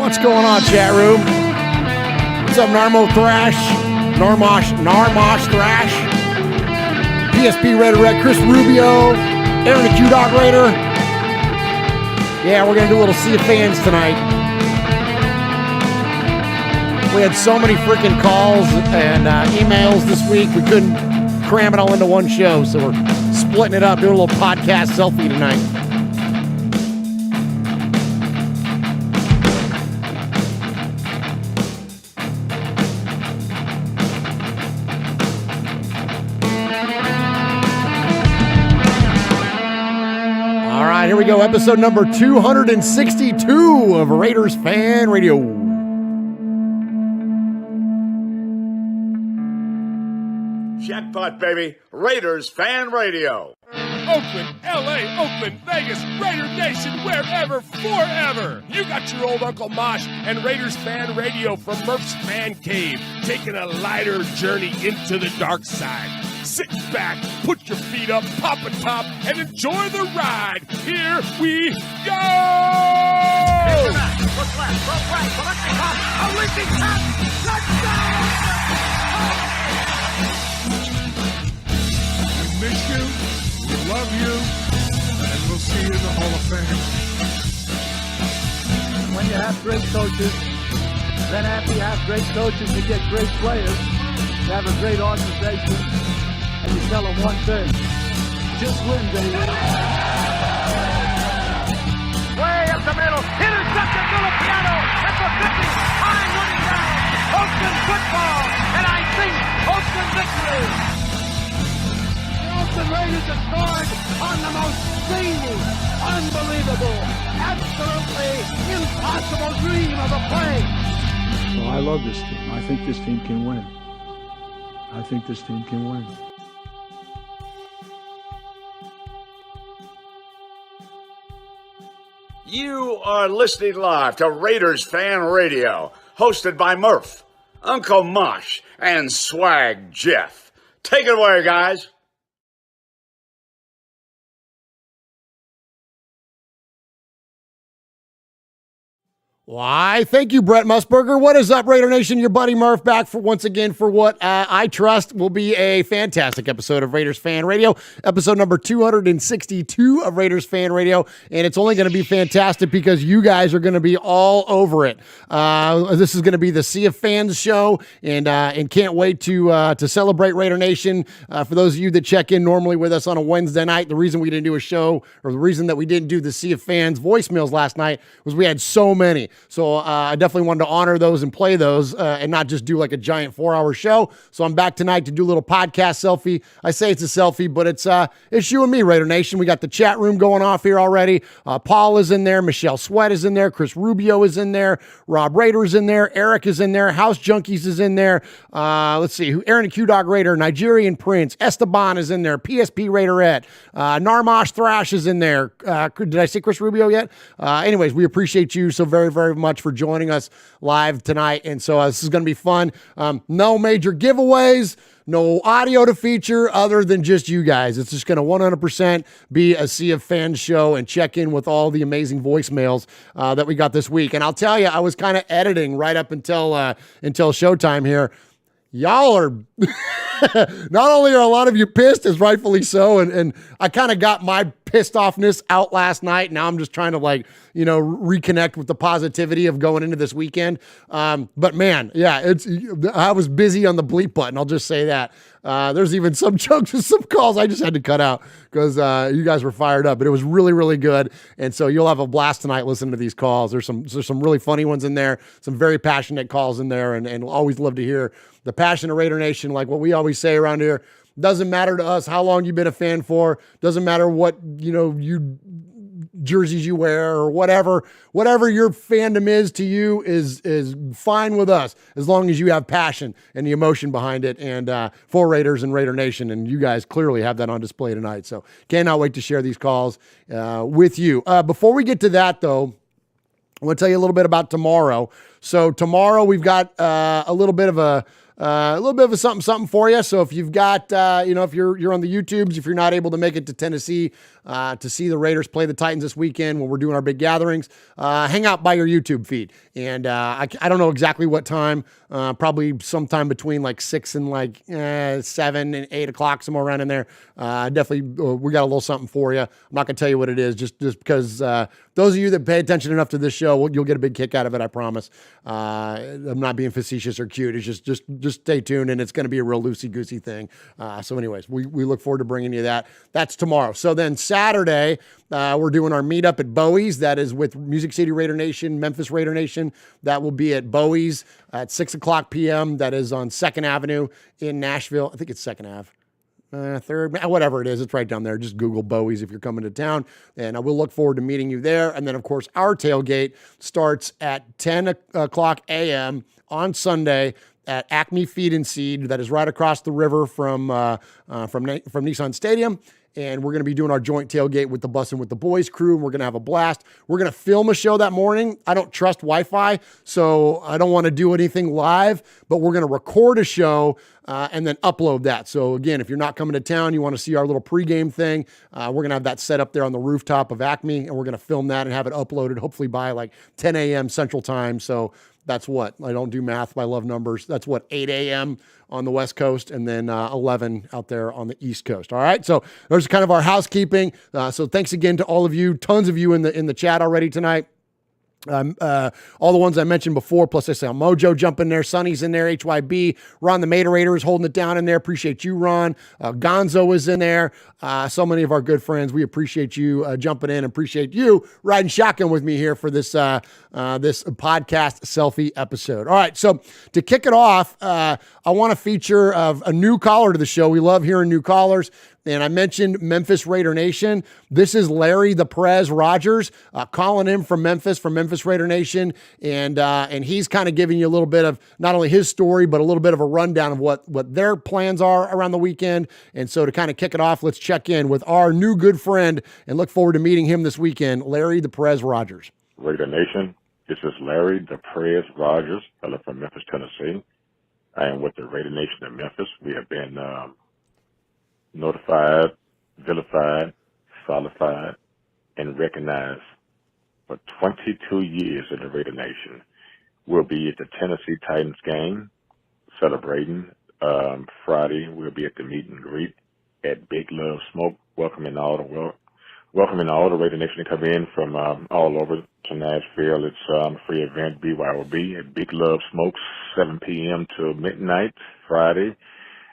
What's going on, chat room? What's up, Narmo Thrash? Narmosh Thrash? PSP Raiderette, Chris Rubio, Aaron the Q-Dog Raider. Yeah, we're going to do a little Sea of Fans tonight. We had so many freaking calls and emails this week, we couldn't cram it all into one show, so we're splitting it up, doing a little podcast selfie tonight. All right, here we go. Episode number 262 of Raiders Fan Radio. Jackpot, baby. Raiders Fan Radio. Oakland, L.A., Oakland, Vegas, Raider Nation, wherever, forever. You got your old Uncle Mosh and Raiders Fan Radio from Murph's Man Cave, taking a lighter journey into the dark side. Sit back, put your feet up, pop a top, and enjoy the ride. Here we go! Look left, look right, collecting hop, a leaping pass, touchdown! We miss you, we love you, and we'll see you in the Hall of Fame. When you have great coaches, then after you have great coaches, you get great players, you have a great organization, and you tell them one thing, just win, baby. Way up the middle, intercepted Filipiano at the 50, high running down, Oakland football, and I think Oakland victory. The Oakland Raiders have scored on the most zany, unbelievable, absolutely impossible dream of a play. Well, I love this team. I think this team can win. I think this team can win. You are listening live to Raiders Fan Radio, hosted by Murph, Uncle Mosh, and Swag Jeff. Take it away, guys. Why, thank you, Brett Musburger. What is up, Raider Nation? Your buddy Murph back for once again for what I trust will be a fantastic episode of Raiders Fan Radio, episode number 262 of Raiders Fan Radio, and it's only going to be fantastic because you guys are going to be all over it. This is going to be the Sea of Fans show, and can't wait to celebrate Raider Nation. For those of you that check in normally with us on a Wednesday night, the reason we didn't do a show, or the reason that we didn't do the Sea of Fans voicemails last night was we had so many. So I definitely wanted to honor those and play those and not just do like a giant 4-hour show. So I'm back tonight to do a little podcast selfie. I say it's a selfie, but it's you and me, Raider Nation. We got the chat room going off here already. Paul is in there. Michelle Sweat is in there. Chris Rubio is in there. Rob Raider is in there. Eric is in there. House Junkies is in there. Let's see. Aaron the Q-Dog Raider. Nigerian Prince. Esteban is in there. PSP Raiderette. Narmosh Thrash is in there. Did I say Chris Rubio yet? Anyways, we appreciate you so very, very much for joining us live tonight. And so this is going to be fun. No major giveaways, no audio to feature other than just you guys. It's just going to 100% be a Sea of Fans show and check in with all the amazing voicemails that we got this week. And I'll tell you, I was kind of editing right up until showtime here. Y'all are not only are a lot of you pissed, as rightfully so, and I kind of got my pissed offness out last night. Now I'm just trying to reconnect with the positivity of going into this weekend. But man, yeah, I was busy on the bleep button. I'll just say that. There's even some jokes and some calls I just had to cut out because you guys were fired up, but it was really, really good. And so you'll have a blast tonight listening to these calls. There's some really funny ones in there, some very passionate calls in there, and always love to hear the passion of Raider Nation, like what we always say around here. Doesn't matter to us how long you've been a fan for. Doesn't matter what, you jerseys you wear or whatever your fandom is to you is fine with us as long as you have passion and the emotion behind it and for Raiders and Raider Nation. And you guys clearly have that on display tonight. So cannot wait to share these calls with you. Before we get to that though, I want to tell you a little bit about tomorrow. So tomorrow we've got a little bit of a something for you. So if you've got, if you're on the YouTubes, if you're not able to make it to Tennessee to see the Raiders play the Titans this weekend when we're doing our big gatherings, hang out by your YouTube feed. And I don't know exactly what time, probably sometime between like 6 and like 7 and 8 o'clock, somewhere around in there. Definitely, we got a little something for you. I'm not going to tell you what it is, just because those of you that pay attention enough to this show, you'll get a big kick out of it, I promise. I'm not being facetious or cute. It's just stay tuned, and it's going to be a real loosey-goosey thing. So anyways, we look forward to bringing you that. That's tomorrow. So then Saturday, we're doing our meetup at Bowie's. That is with Music City Raider Nation, Memphis Raider Nation. That will be at Bowie's at 6 o'clock p.m. That is on 2nd Avenue in Nashville. I think it's 2nd Ave. 3rd, whatever it is, it's right down there. Just Google Bowie's if you're coming to town, and I will look forward to meeting you there. And then, of course, our tailgate starts at 10 o'clock a.m. on Sunday at Acme Feed and Seed. That is right across the river from Nissan Stadium. And we're going to be doing our joint tailgate with the Bussin' with the Boys crew, and we're going to have a blast. We're going to film a show that morning. I don't trust Wi-Fi, so I don't want to do anything live, but we're going to record a show and then upload that. So again, if you're not coming to town, you want to see our little pregame thing, we're going to have that set up there on the rooftop of Acme, and we're going to film that and have it uploaded hopefully by like 10 a.m. Central Time. So that's what, I don't do math, but I love numbers. That's what, 8 a.m. on the West Coast, and then 11 out there on the East Coast. All right, so there's kind of our housekeeping. So thanks again to all of you, tons of you in the chat already tonight. All the ones I mentioned before, plus I saw Mojo jump in there, Sonny's in there, HYB, Ron the Materator is holding it down in there. Appreciate you, Ron. Gonzo is in there. So many of our good friends. We appreciate you jumping in. Appreciate you riding shotgun with me here for this this podcast selfie episode. All right, so to kick it off, I want to feature a new caller to the show. We love hearing new callers. And I mentioned Memphis Raider Nation. This is Larry the Prez Rogers calling in from Memphis Raider Nation. And he's kind of giving you a little bit of not only his story, but a little bit of a rundown of what their plans are around the weekend. And so to kind of kick it off, let's check in with our new good friend and look forward to meeting him this weekend, Larry the Prez Rogers. Raider Nation, this is Larry the Prez Rogers, fellow from Memphis, Tennessee. I am with the Raider Nation in Memphis. We have been notified, vilified, solidified, and recognized for 22 years in the Raider Nation. We'll be at the Tennessee Titans game celebrating. Friday, we'll be at the meet and greet at Big Love Smoke, welcoming all the Raider Nation to come in from all over to Nashville. It's a free event, BYOB, at Big Love Smoke, 7 p.m. to midnight Friday.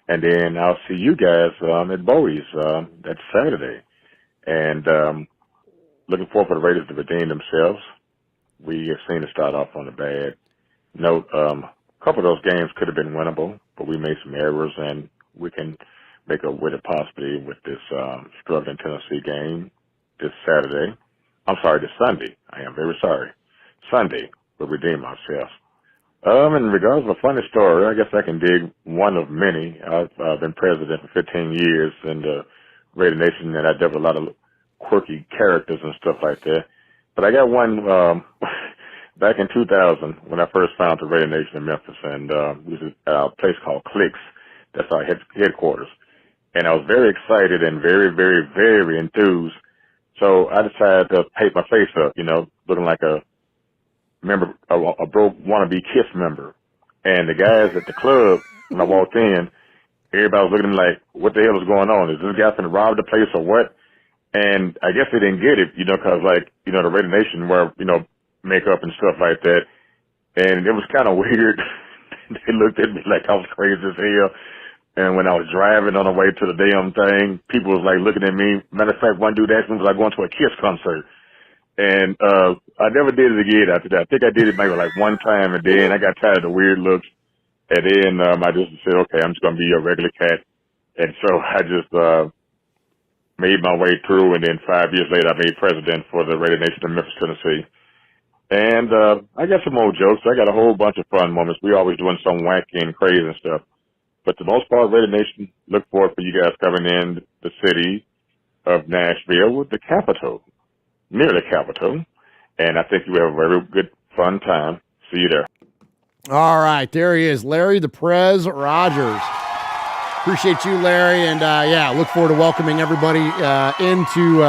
And then I'll see you guys at Bowie's that Saturday. And looking forward for the Raiders to redeem themselves. We have seen it start off on a bad note. A couple of those games could have been winnable, but we made some errors, and we can make up with it possibly with this struggling Tennessee game this Saturday. I'm sorry, this Sunday. I am very sorry. Sunday, we'll redeem ourselves. In regards to a funny story, I guess I can dig one of many. I've been president for 15 years in the Raider Nation, and I dealt with a lot of quirky characters and stuff like that. But I got one back in 2000 when I first found the Raider Nation in Memphis, and this is a place called Clicks. That's our headquarters. And I was very excited and very, very, very enthused. So I decided to paint my face up, looking like a member, a broke wannabe KISS member. And the guys at the club, when I walked in, everybody was looking at me like, what the hell is going on? Is this guy finna rob the place or what? And I guess they didn't get it, cause the Raider Nation wear, makeup and stuff like that. And it was kind of weird. They looked at me like I was crazy as hell. And when I was driving on the way to the damn thing, people was like looking at me. Matter of fact, one dude asked me, was I going to a KISS concert? And I never did it again after that. I think I did it maybe like one time, and then I got tired of the weird looks. And then I just said, okay, I'm just going to be a regular cat. And so I just made my way through, and then 5 years later, I made president for the Raider Nation of Memphis, Tennessee. And I got some old jokes. I got a whole bunch of fun moments. We always doing some wacky and crazy and stuff. But for the most part, Raider Nation, look forward for you guys coming in the city of Nashville with the capital. Near the capital, and I think you have a very good, fun time. See you there. All right, there he is, Larry the Prez Rogers. Appreciate you, Larry, and look forward to welcoming everybody into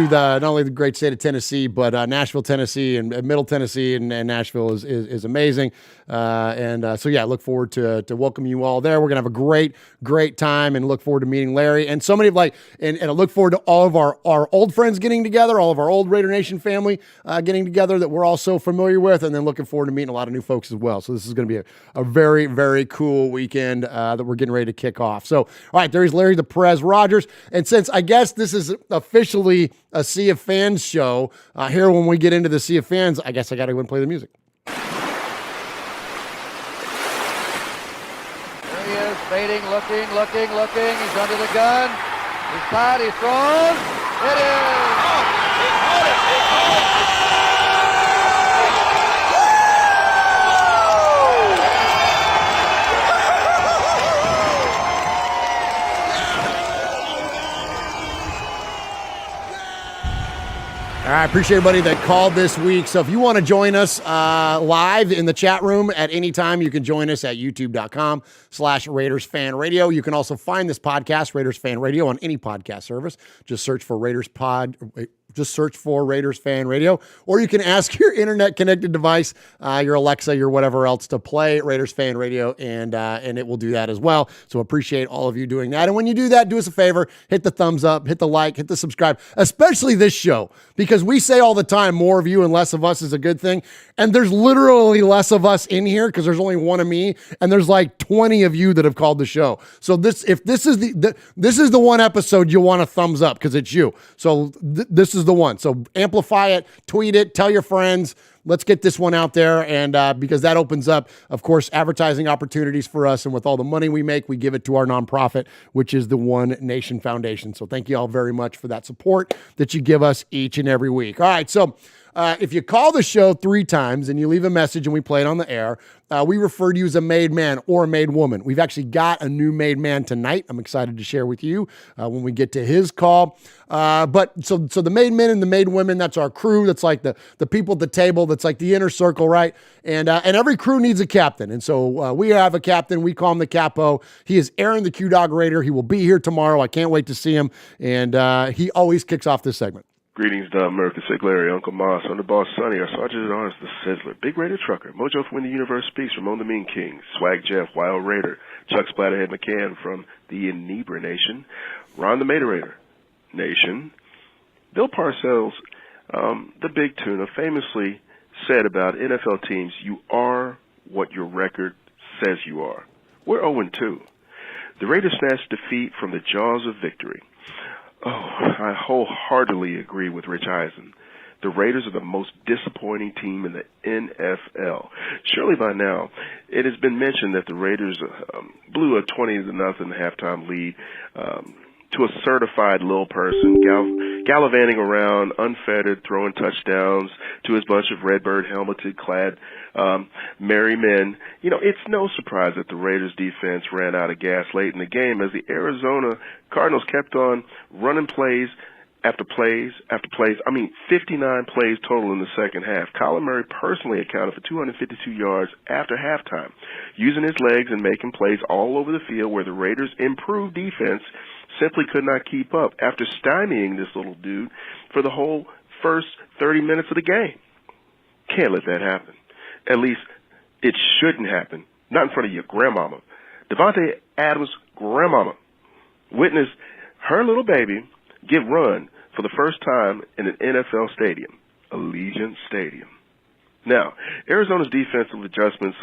the not only the great state of Tennessee, but Nashville, Tennessee, and Middle Tennessee, and Nashville is amazing. Look forward to welcoming you all there. We're gonna have a great time, and look forward to meeting Larry and so many of and I look forward to all of our old friends getting together, all of our old Raider Nation family getting together that we're all so familiar with, and then looking forward to meeting a lot of new folks as well. So this is going to be a very, very cool weekend that we're getting ready to kick off. So, all right, there's Larry the Prez Rogers. And since I guess this is officially a Sea of Fans show, here when we get into the Sea of Fans, I guess I got to go and play the music. There he is, baiting, looking. He's under the gun. He's caught, he's thrown. It is! He caught it! All right, appreciate everybody that called this week. So if you want to join us live in the chat room at any time, you can join us at youtube.com/Raiders Fan Radio. You can also find this podcast, Raiders Fan Radio, on any podcast service. Just search for Raiders Fan Radio, or you can ask your internet connected device, your Alexa, your whatever else, to play Raiders Fan Radio, and it will do that as well. So appreciate all of you doing that. And when you do that, do us a favor, hit the thumbs up, hit the like, hit the subscribe, especially this show, because we say all the time, more of you and less of us is a good thing. And there's literally less of us in here because there's only one of me, and there's like 20 of you that have called the show. So this is the one episode you'll want a thumbs up because it's you. So this is the one. So amplify it, tweet it, tell your friends. Let's get this one out there, and because that opens up, of course, advertising opportunities for us. And with all the money we make, we give it to our nonprofit, which is the One Nation Foundation. So thank you all very much for that support that you give us each and every week. All right, so if you call the show 3 times and you leave a message and we play it on the air, we refer to you as a made man or a made woman. We've actually got a new made man tonight. I'm excited to share with you when we get to his call. But the made men and the made women, that's our crew. That's like the people at the table. That's like the inner circle, right? And every crew needs a captain. And so we have a captain. We call him the Capo. He is Aaron the Q-Dog Raider. He will be here tomorrow. I can't wait to see him. And he always kicks off this segment. Greetings, Don Murphy, Sick Larry, Uncle Moss, Underboss Sonny, our Sergeant at Arms, the Sizzler, Big Raider Trucker, Mojo from When the Universe Speaks, Ramon the Mean King, Swag Jeff, Wild Raider, Chuck Splatterhead McCann from the Inebra Nation, Ron the Raider Nation, Bill Parcells, the Big Tuna, famously said about NFL teams, you are what your record says you are. We're 0-2. The Raiders snatched defeat from the jaws of victory. Oh, I wholeheartedly agree with Rich Eisen. The Raiders are the most disappointing team in the NFL. Surely by now, it has been mentioned that the Raiders blew a 20-0 halftime lead to a certified little person, gallivanting around, unfettered, throwing touchdowns to his bunch of Redbird helmeted-clad merry men. You know, it's no surprise that the Raiders defense ran out of gas late in the game as the Arizona Cardinals kept on running plays after plays after plays. 59 plays total in the second half. Kyler Murray personally accounted for 252 yards after halftime, using his legs and making plays all over the field where the Raiders' improved defense simply could not keep up after stymieing this little dude for the whole first 30 minutes of the game. Can't let that happen. At least it shouldn't happen. Not in front of your grandmama. Davante Adams' grandmama witnessed her little baby get run for the first time in an NFL stadium, Allegiant Stadium. Now, Arizona's defensive adjustments,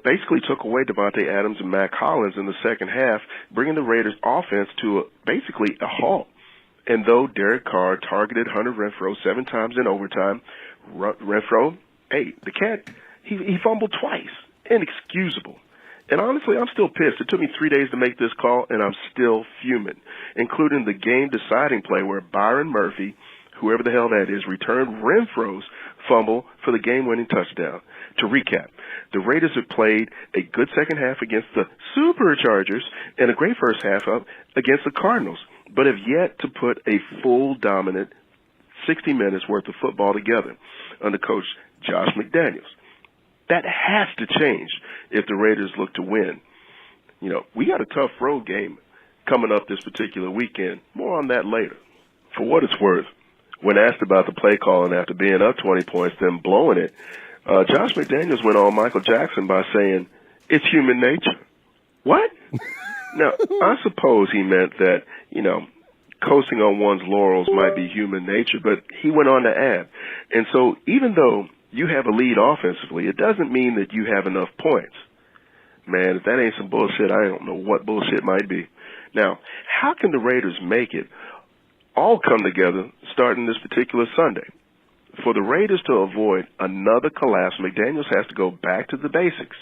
basically took away Davante Adams and Matt Collins in the second half, bringing the Raiders' offense to basically a halt. And though Derek Carr targeted Hunter Renfrow 7 times in overtime, Renfrow, the cat, he fumbled twice. Inexcusable. And honestly, I'm still pissed. It took me 3 days to make this call, and I'm still fuming, including the game-deciding play where Byron Murphy, whoever the hell that is, returned Renfrow's fumble for the game-winning touchdown. To recap, the Raiders have played a good second half against the Superchargers and a great first half up against the Cardinals, but have yet to put a full dominant 60 minutes worth of football together under Coach Josh McDaniels. That has to change if the Raiders look to win. we got a tough road game coming up this particular weekend. More on that later. For what it's worth, when asked about the play calling after being up 20 points, then blowing it, Josh McDaniels went on Michael Jackson by saying, "It's human nature." What? Now, I suppose he meant that, coasting on one's laurels might be human nature, but he went on to add, and so even though you have a lead offensively, it doesn't mean that you have enough points. Man, if that ain't some bullshit, I don't know what bullshit might be. Now, how can the Raiders make it all come together starting this particular Sunday? For the Raiders to avoid another collapse, McDaniels has to go back to the basics.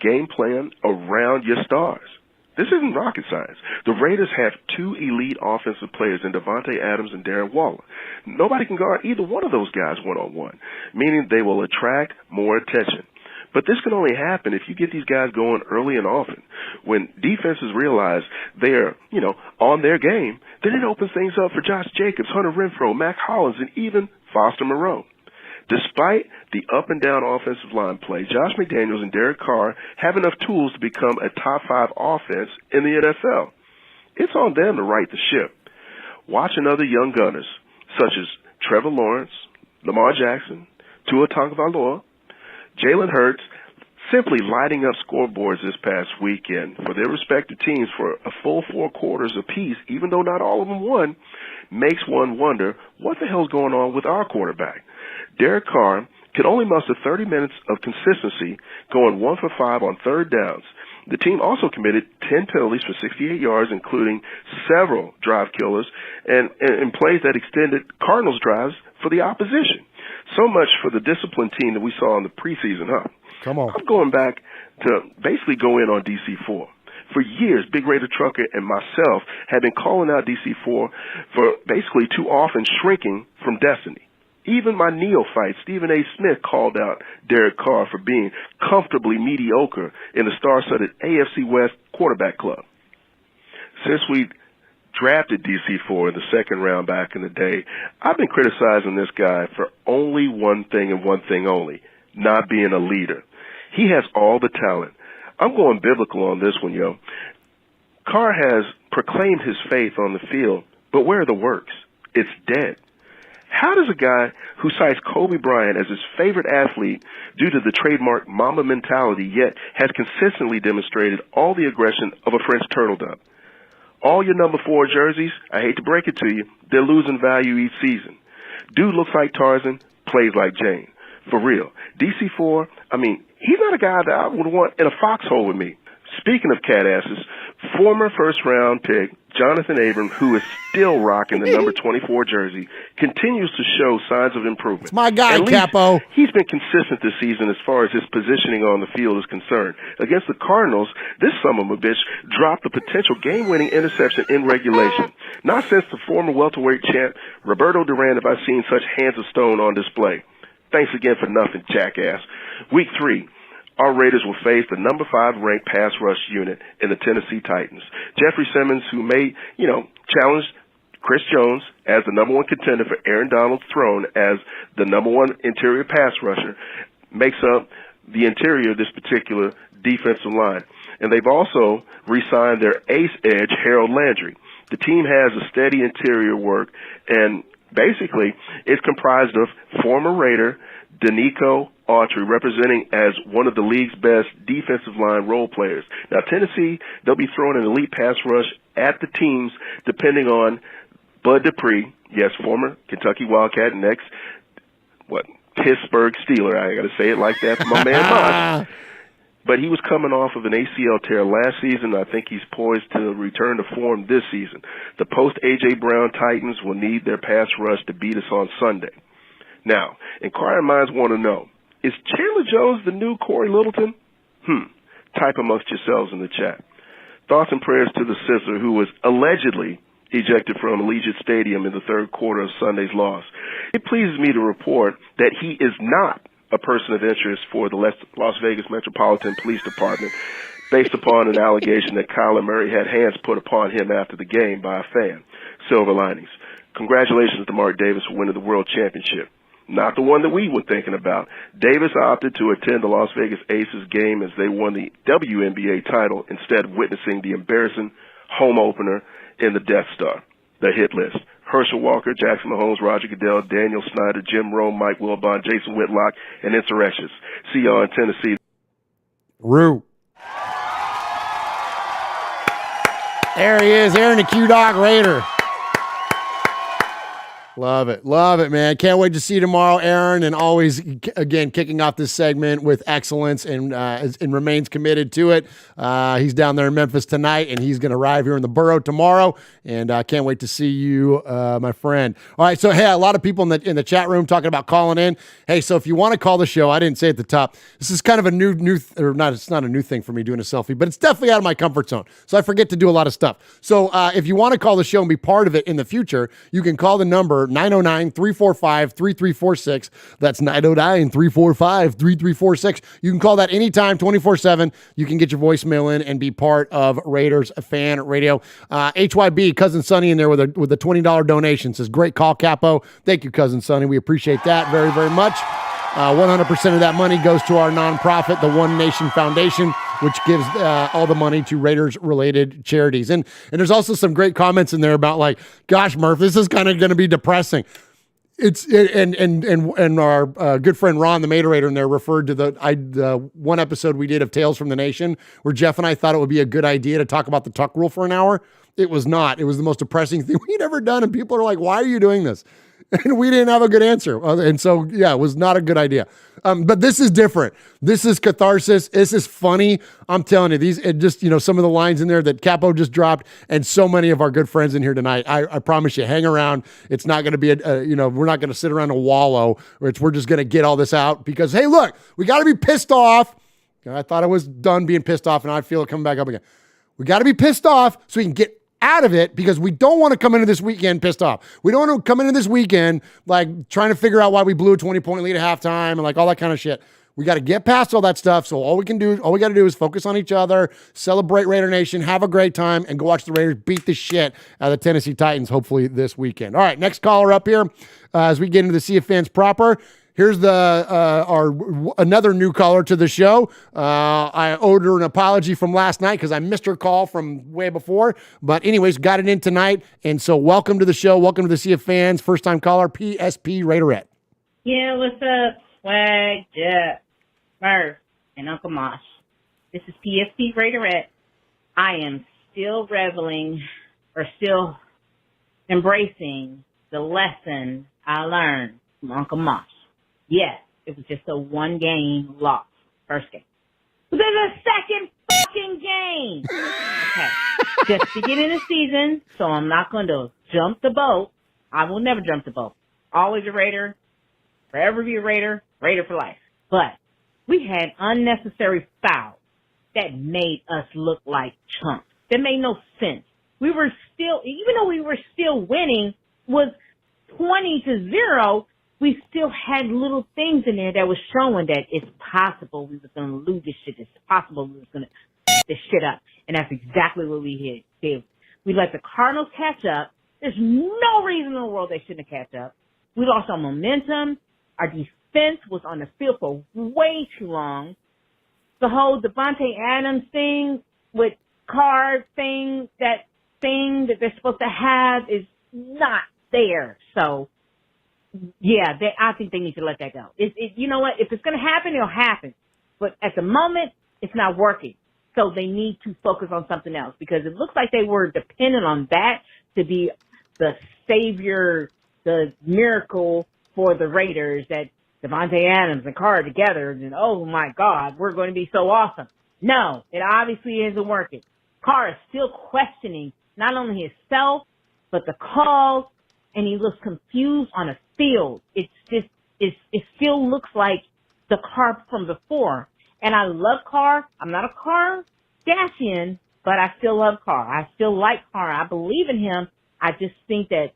Game plan around your stars. This isn't rocket science. The Raiders have two elite offensive players in Devontae Adams and Darren Waller. Nobody can guard either one of those guys one-on-one, meaning they will attract more attention. But this can only happen if you get these guys going early and often. When defenses realize they're, on their game, then it opens things up for Josh Jacobs, Hunter Renfrow, Mac Hollins, and even Foster Moreau. Despite the up-and-down offensive line play, Josh McDaniels and Derek Carr have enough tools to become a top-5 offense in the NFL. It's on them to right the ship. Watching other young gunners, such as Trevor Lawrence, Lamar Jackson, Tua Tagovailoa, Jalen Hurts, simply lighting up scoreboards this past weekend for their respective teams for a full 4 quarters apiece, even though not all of them won, makes one wonder what the hell's going on with our quarterback. Derek Carr could only muster 30 minutes of consistency, going 1 for 5 on third downs. The team also committed 10 penalties for 68 yards, including several drive killers and plays that extended Cardinals drives for the opposition. So much for the disciplined team that we saw in the preseason, huh? Come on. I'm going back to basically go in on DC4. For years, Big Raider Trucker and myself have been calling out DC4 for basically too often shrinking from destiny. Even my neophyte, Stephen A. Smith, called out Derek Carr for being comfortably mediocre in the star-studded AFC West quarterback club. Since we drafted DC4 in the second round back in the day, I've been criticizing this guy for only one thing and one thing only, not being a leader. He has all the talent. I'm going biblical on this one, yo. Carr has proclaimed his faith on the field, but where are the works? It's dead. How does a guy who cites Kobe Bryant as his favorite athlete due to the trademark Mamba mentality yet has consistently demonstrated all the aggression of a French turtle dove? All your number 4 jerseys, I hate to break it to you, they're losing value each season. Dude looks like Tarzan, plays like Jane. For real. DC4, he's not a guy that I would want in a foxhole with me. Speaking of cat asses, former first-round pick Jonathan Abram, who is still rocking the number 24 jersey, continues to show signs of improvement. It's my guy, Capo. He's been consistent this season as far as his positioning on the field is concerned. Against the Cardinals, this son of a bitch dropped a potential game-winning interception in regulation. Not since the former welterweight champ Roberto Duran have I seen such hands of stone on display. Thanks again for nothing, jackass. Week 3. Our Raiders will face the number 5 ranked pass rush unit in the Tennessee Titans. Jeffrey Simmons, who may, challenge Chris Jones as the number 1 contender for Aaron Donald's throne as the number 1 interior pass rusher, makes up the interior of this particular defensive line. And they've also re-signed their ace edge, Harold Landry. The team has a steady interior work, and basically it's comprised of former Raider Danico Autry, representing as one of the league's best defensive line role players. Now, Tennessee, they'll be throwing an elite pass rush at the teams depending on Bud Dupree, yes, former Kentucky Wildcat and Pittsburgh Steeler. I got to say it like that for my man Mosh. But he was coming off of an ACL tear last season. I think he's poised to return to form this season. The post-A.J. Brown Titans will need their pass rush to beat us on Sunday. Now, inquiring minds want to know, is Chandler Jones the new Corey Littleton? Type amongst yourselves in the chat. Thoughts and prayers to the Sizzler, who was allegedly ejected from Allegiant Stadium in the third quarter of Sunday's loss. It pleases me to report that he is not a person of interest for the Las Vegas Metropolitan Police Department, based upon an allegation that Kyler Murray had hands put upon him after the game by a fan. Silver linings. Congratulations to Mark Davis for winning the World Championship. not the one that we were thinking about. Davis opted to attend the Las Vegas Aces game as they won the WNBA title, instead of witnessing the embarrassing home opener in the Death Star, the hit list. Herschel Walker, Jackson Mahomes, Roger Goodell, Daniel Snyder, Jim Rome, Mike Wilbon, Jason Whitlock, and Insurrections. See y'all in Tennessee. Rue. There he is, Aaron the Q-Dog Raider. Love it, man. Can't wait to see you tomorrow, Aaron, and always, again, kicking off this segment with excellence and remains committed to it. He's down there in Memphis tonight, and he's going to arrive here in the borough tomorrow, and can't wait to see you, my friend. All right, so, hey, a lot of people in the chat room talking about calling in. Hey, so if you want to call the show, I didn't say at the top, this is kind of a it's not a new thing for me doing a selfie, but it's definitely out of my comfort zone, so I forget to do a lot of stuff. So if you want to call the show and be part of it in the future, you can call the number 909-345-3346. That's 909-345-3346. You can call that anytime, 24/7. You can get your voicemail in and be part of Raiders Fan Radio. HYB, Cousin Sonny in there with a $20 donation. Says, great call, Capo. Thank you, Cousin Sonny. We appreciate that very, very much. 100% of that money goes to our nonprofit, the One Nation Foundation, which gives all the money to Raiders-related charities. And there's also some great comments in there about, like, gosh, Murph, this is kind of going to be depressing. And our good friend Ron, the Materator, in there referred to the one episode we did of Tales from the Nation, where Jeff and I thought it would be a good idea to talk about the tuck rule for an hour. It was not. It was the most depressing thing we'd ever done, and people are like, why are you doing this? And we didn't have a good answer. And so, yeah, it was not a good idea. But this is different. This is catharsis. This is funny. I'm telling you, these just, some of the lines in there that Capo just dropped, and so many of our good friends in here tonight. I promise you, hang around. It's not going to be, we're not going to sit around and wallow. We're just going to get all this out because, hey, look, we got to be pissed off. I thought I was done being pissed off, and I feel it coming back up again. We got to be pissed off so we can get out of it, because we don't want to come into this weekend pissed off. We don't want to come into this weekend like trying to figure out why we blew a 20-point lead at halftime and like all that kind of shit. We got to get past all that stuff. So all we got to do is focus on each other, celebrate Raider Nation, have a great time, and go watch the Raiders beat the shit out of the Tennessee Titans, hopefully this weekend. All right, next caller up here as we get into the Sea of Fans proper. Here's another new caller to the show. I owed her an apology from last night because I missed her call from way before. But anyways, got it in tonight. And so welcome to the show. Welcome to the Sea of Fans. First-time caller, PSP Raiderette. Yeah, what's up? Swag, Jeff, Murph, and Uncle Mosh. This is PSP Raiderette. I am still still embracing the lesson I learned from Uncle Mosh. Yes, it was just a one-game loss. First game. But there's a second fucking game. Okay. Just beginning of the season, so I'm not going to jump the boat. I will never jump the boat. Always a Raider. Forever be a Raider. Raider for life. But we had unnecessary fouls that made us look like chumps. That made no sense. We were still, even though we were still winning, was 20-0. We still had little things in there that was showing that it's possible we was going to lose this shit. It's possible we was going to this shit up. And that's exactly what we did. We let the Cardinals catch up. There's no reason in the world they shouldn't catch up. We lost our momentum. Our defense was on the field for way too long. The whole Devontae Adams thing with Carr thing that they're supposed to have is not there. So, yeah, I think they need to let that go. You know what? If it's going to happen, it'll happen. But at the moment, it's not working. So they need to focus on something else, because it looks like they were dependent on that to be the savior, the miracle for the Raiders, that Devontae Adams and Carr together, and oh my God, we're going to be so awesome. No, it obviously isn't working. Carr is still questioning not only himself, but the calls, and he looks confused on a field. It still looks like the Carr from before. And I love Carr. I'm not a Carr Dashian, but I still love Carr. I still like Carr. I believe in him. I just think that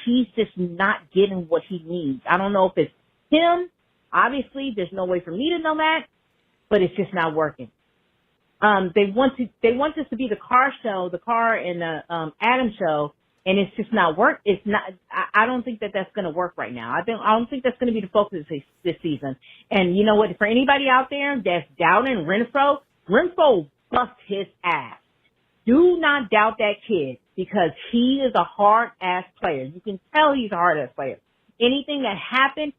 he's just not getting what he needs. I don't know if it's him. Obviously, there's no way for me to know that, but it's just not working. They want this to be the Carr show, the Carr and the Adams show, And it's just not work. It's not. I don't think that that's going to work right now. I don't think that's going to be the focus this season. And you know what? For anybody out there that's doubting Renfro bust his ass. Do not doubt that kid because he is a hard ass player. You can tell he's a hard ass player. Anything that happened,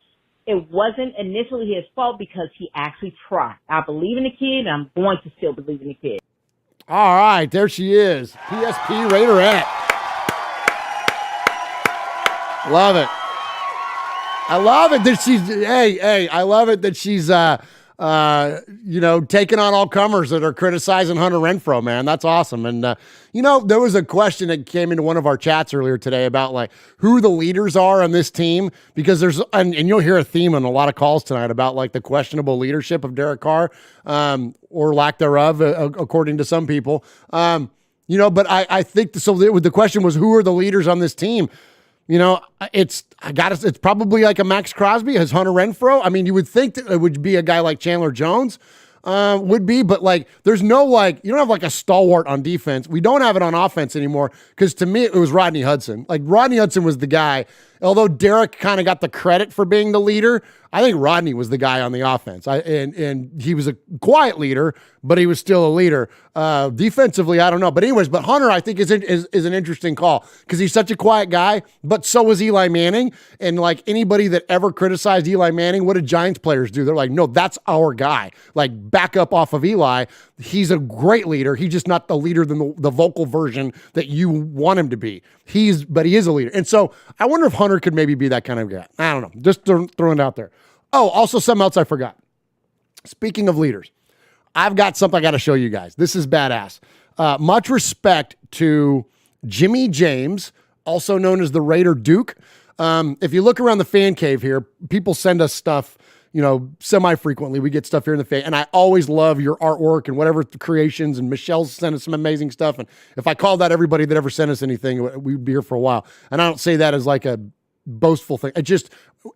it wasn't initially his fault because he actually tried. I believe in the kid, and I'm going to still believe in the kid. All right, there she is, PSP Raiderette. Love it. I love it that she's, I love it that she's, taking on all comers that are criticizing Hunter Renfrow, man. That's awesome. And, there was a question that came into one of our chats earlier today about like who the leaders are on this team, because and you'll hear a theme on a lot of calls tonight about like the questionable leadership of Derek Carr, or lack thereof, according to some people. But I think, the question was, who are the leaders on this team? It's probably like a Max Crosby, as Hunter Renfrow. I mean, you would think that it would be a guy like Chandler Jones would be, but like, there's no like, you don't have like a stalwart on defense. We don't have it on offense anymore because to me, it was Rodney Hudson. Like Rodney Hudson was the guy. Although Derek kind of got the credit for being the leader, I think Rodney was the guy on the offense. And he was a quiet leader, but he was still a leader. Defensively, I don't know. But anyways, Hunter, I think is an interesting call because he's such a quiet guy, but so was Eli Manning. And like anybody that ever criticized Eli Manning, what did Giants players do? They're like, no, that's our guy. Like back up off of Eli. He's a great leader. He's just not the leader than the vocal version that you want him to be. But he is a leader. And so I wonder if Hunter could maybe be that kind of guy. I don't know. Just throwing it out there. Oh, also something else I forgot. Speaking of leaders, I've got something I got to show you guys. This is badass. Much respect to Jimmy James, also known as the Raider Duke. If you look around the fan cave here, people send us stuff, semi-frequently. We get stuff here in the fan, and I always love your artwork and whatever creations, and Michelle's sent us some amazing stuff. And if I called out everybody that ever sent us anything, we'd be here for a while. And I don't say that as like a boastful thing.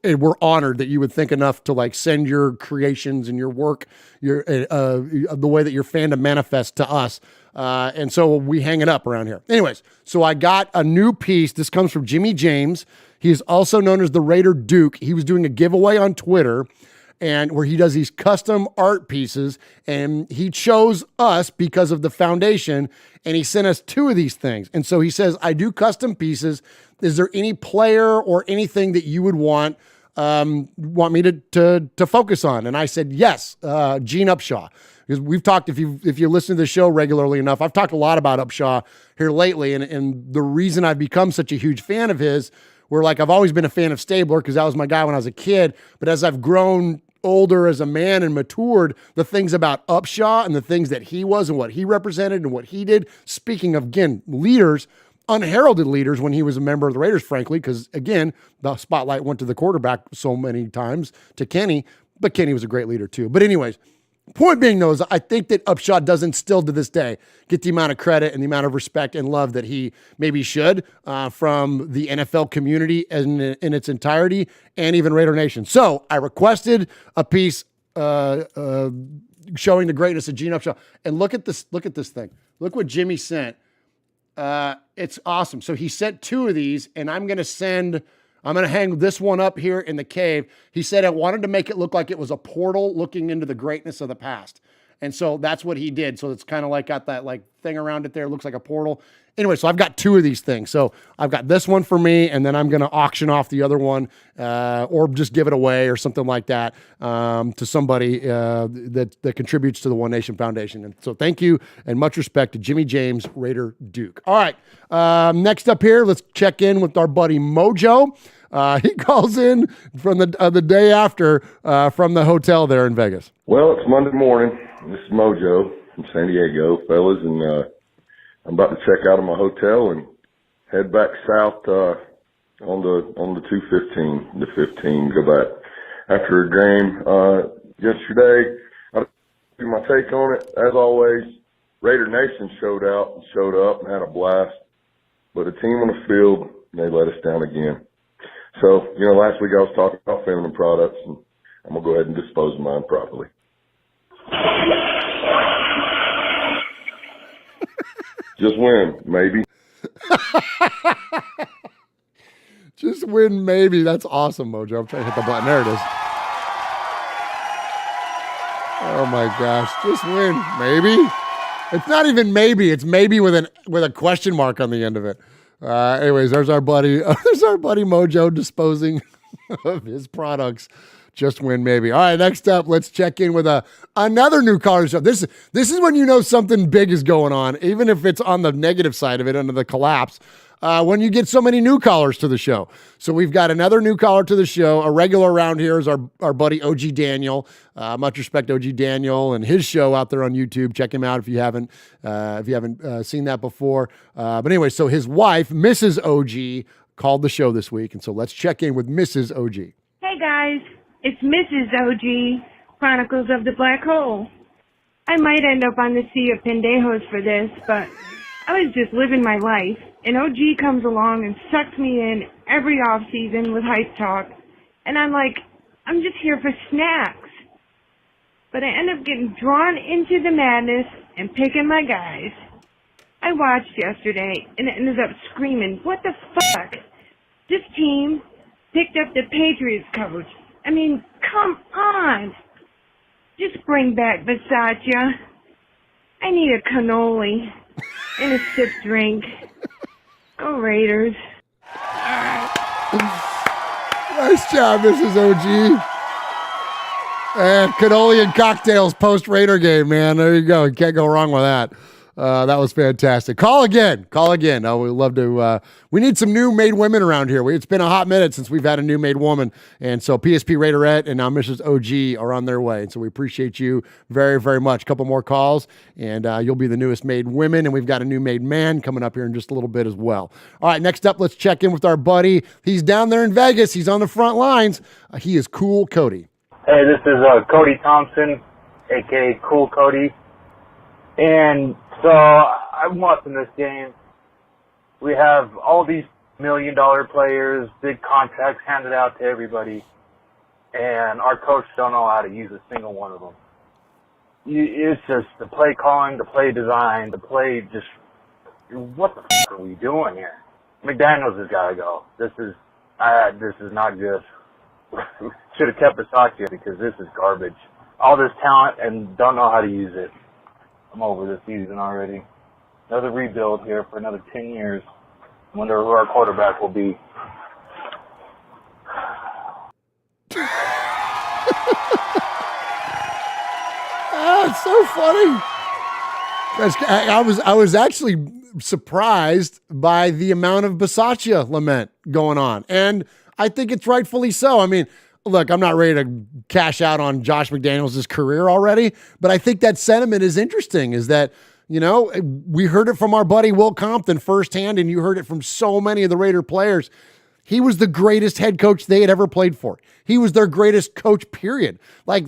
We're honored that you would think enough to like send your creations and your work, the way that your fandom manifests to us. And so we hang it up around here. Anyways, so I got a new piece. This comes from Jimmy James. He is also known as the Raider Duke. He was doing a giveaway on Twitter and where he does these custom art pieces, and he chose us because of the foundation, and he sent us 2 of these things. And so he says, I do custom pieces. Is there any player or anything that you would want me to focus on? And I said, yes, Gene Upshaw. Because we've talked, if you listen to the show regularly enough, I've talked a lot about Upshaw here lately. And the reason I've become such a huge fan of his, I've always been a fan of Stabler because that was my guy when I was a kid. But as I've grown older as a man and matured, the things about Upshaw and the things that he was and what he represented and what he did, speaking of, again, leaders, unheralded leaders when he was a member of the Raiders, frankly, because, again, the spotlight went to the quarterback so many times, to Kenny, but Kenny was a great leader too. But anyways, point being, though, is I think that Upshaw doesn't still to this day get the amount of credit and the amount of respect and love that he maybe should from the NFL community in its entirety and even Raider Nation. So I requested a piece showing the greatness of Gene Upshaw. And look at this thing. Look what Jimmy sent. It's awesome. So he sent 2 of these, and I'm going to hang this one up here in the cave. He said I wanted to make it look like it was a portal looking into the greatness of the past. And so that's what he did. So it's kind of like got that like thing around it there. It looks like a portal. Anyway, so I've got 2 of these things. So I've got this one for me, and then I'm going to auction off the other one or just give it away or something like that to somebody that contributes to the One Nation Foundation. And so thank you and much respect to Jimmy James, Raider Duke. All right, next up here, let's check in with our buddy Mojo. He calls in from the day after from the hotel there in Vegas. Well, it's Monday morning. This is Mojo from San Diego, fellas, and I'm about to check out of my hotel and head back south on the 215, the 15. Go back after a game yesterday. I'll do my take on it. As always, Raider Nation showed up and had a blast, but a team on the field, they let us down again. So, last week I was talking about feminine products, and I'm going to go ahead and dispose of mine properly. Just win, maybe. Just win, maybe. That's awesome, Mojo. I'm trying to hit the button. There it is. Oh my gosh. Just win, maybe. It's not even maybe. It's maybe with a question mark on the end of it. Anyways, there's our buddy. There's our buddy Mojo disposing of his products. Just win, maybe. All right, next up, let's check in with another new caller show. This is when you know something big is going on, even if it's on the negative side of it, under the collapse, when you get so many new callers to the show. So we've got another new caller to the show. A regular around here is our buddy OG Daniel. Much respect, OG Daniel, and his show out there on YouTube. Check him out if you haven't seen that before. But anyway, so his wife, Mrs. OG, called the show this week, and so let's check in with Mrs. OG. Hey guys. It's Mrs. OG, Chronicles of the Black Hole. I might end up on the Sea of Pendejos for this, but I was just living my life, and OG comes along and sucks me in every off-season with hype talk, and I'm like, I'm just here for snacks. But I end up getting drawn into the madness and picking my guys. I watched yesterday, and ended up screaming, what the fuck? This team picked up the Patriots coach. I mean, come on. Just bring back Versace. I need a cannoli and a sip drink. Go Raiders. Nice job, Mrs. OG. And cannoli and cocktails post-Raider game, man. There you go. You can't go wrong with that. That was fantastic. Call again. Oh, we'd love to. We need some new made women around here. It's been a hot minute since we've had a new made woman. And so PSP Raiderette and now Mrs. OG are on their way. And so we appreciate you very, very much. A couple more calls and you'll be the newest made women. And we've got a new made man coming up here in just a little bit as well. All right, next up, let's check in with our buddy. He's down there in Vegas. He's on the front lines. He is Cool Cody. Hey, this is Cody Thompson, a.k.a. Cool Cody. And so I'm watching this game. We have all these $1 million players, big contracts handed out to everybody, and our coach don't know how to use a single one of them. It's just the play calling, the play design, the play just, what the f*** are we doing here? McDaniels has got to go. This is not good. Should have kept Versace because this is garbage. All this talent and don't know how to use it. I'm over this season already. Another rebuild here for another 10 years. I wonder who our quarterback will be. It's so funny. I was actually surprised by the amount of Versace lament going on. And I think it's rightfully so. I mean, look, I'm not ready to cash out on Josh McDaniels' career already, but I think that sentiment is interesting, is that, you know, we heard it from our buddy Will Compton firsthand, and you heard it from so many of the Raider players. He was the greatest head coach they had ever played for. He was their greatest coach, period. Like,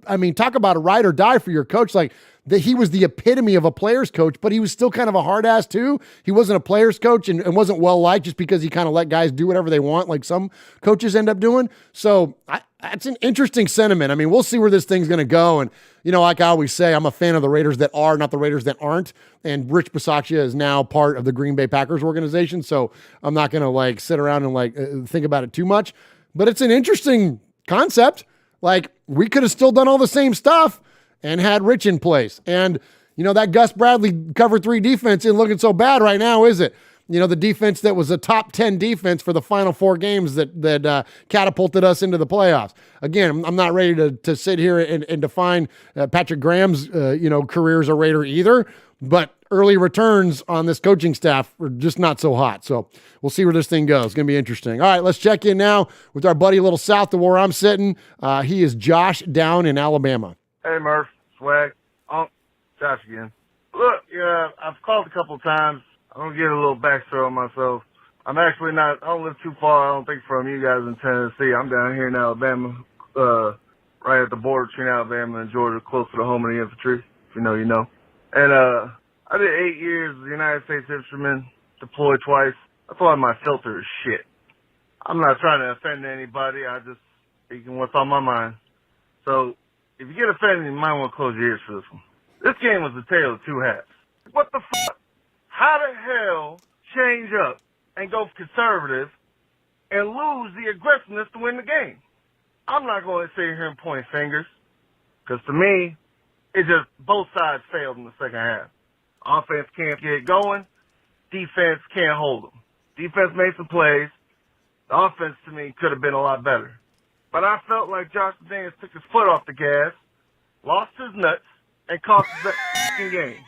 I mean, talk about a ride or die for your coach. Like, he was the epitome of a player's coach, but he was still kind of a hard ass too. He wasn't a player's coach and wasn't well liked just because he kind of let guys do whatever they want, like some coaches end up doing. So that's an interesting sentiment. I mean, we'll see where this thing's going to go. And, you know, like I always say, I'm a fan of the Raiders that are, not the Raiders that aren't. And Rich Bisaccia is now part of the Green Bay Packers organization. So I'm not going to like sit around and like think about it too much, but it's an interesting concept. Like, we could have still done all the same stuff and had Rich in place. And, you know, that Gus Bradley cover 3 defense isn't looking so bad right now, is it? You know, the defense that was a top 10 defense for the final 4 games that catapulted us into the playoffs. Again, I'm not ready to sit here and define Patrick Graham's, career as a Raider either, but early returns on this coaching staff are just not so hot. So we'll see where this thing goes. It's going to be interesting. All right, let's check in now with our buddy a little south of where I'm sitting. He is Josh down in Alabama. Hey, Murph, Swag, Josh again. Look, I've called a couple of times. I'm going to get a little backstory on myself. I'm actually I don't live too far, I don't think, from you guys in Tennessee. I'm down here in Alabama, right at the border between Alabama and Georgia, close to the home of the infantry. If you know, you know. And I did 8 years as a United States infantryman, deployed twice. That's why my filter is shit. I'm not trying to offend anybody. I just speaking what's on my mind. So, if you get offended, you might want to close your ears for this one. This game was a tale of 2 halves. What the fuck? How the hell change up and go conservative and lose the aggressiveness to win the game. I'm not going to sit here and point fingers, because to me, it just both sides failed in the second half. Offense can't get going. Defense can't hold them. Defense made some plays. The offense, to me, could have been a lot better. But I felt like Josh McDaniels took his foot off the gas, lost his nuts, and cost us the game.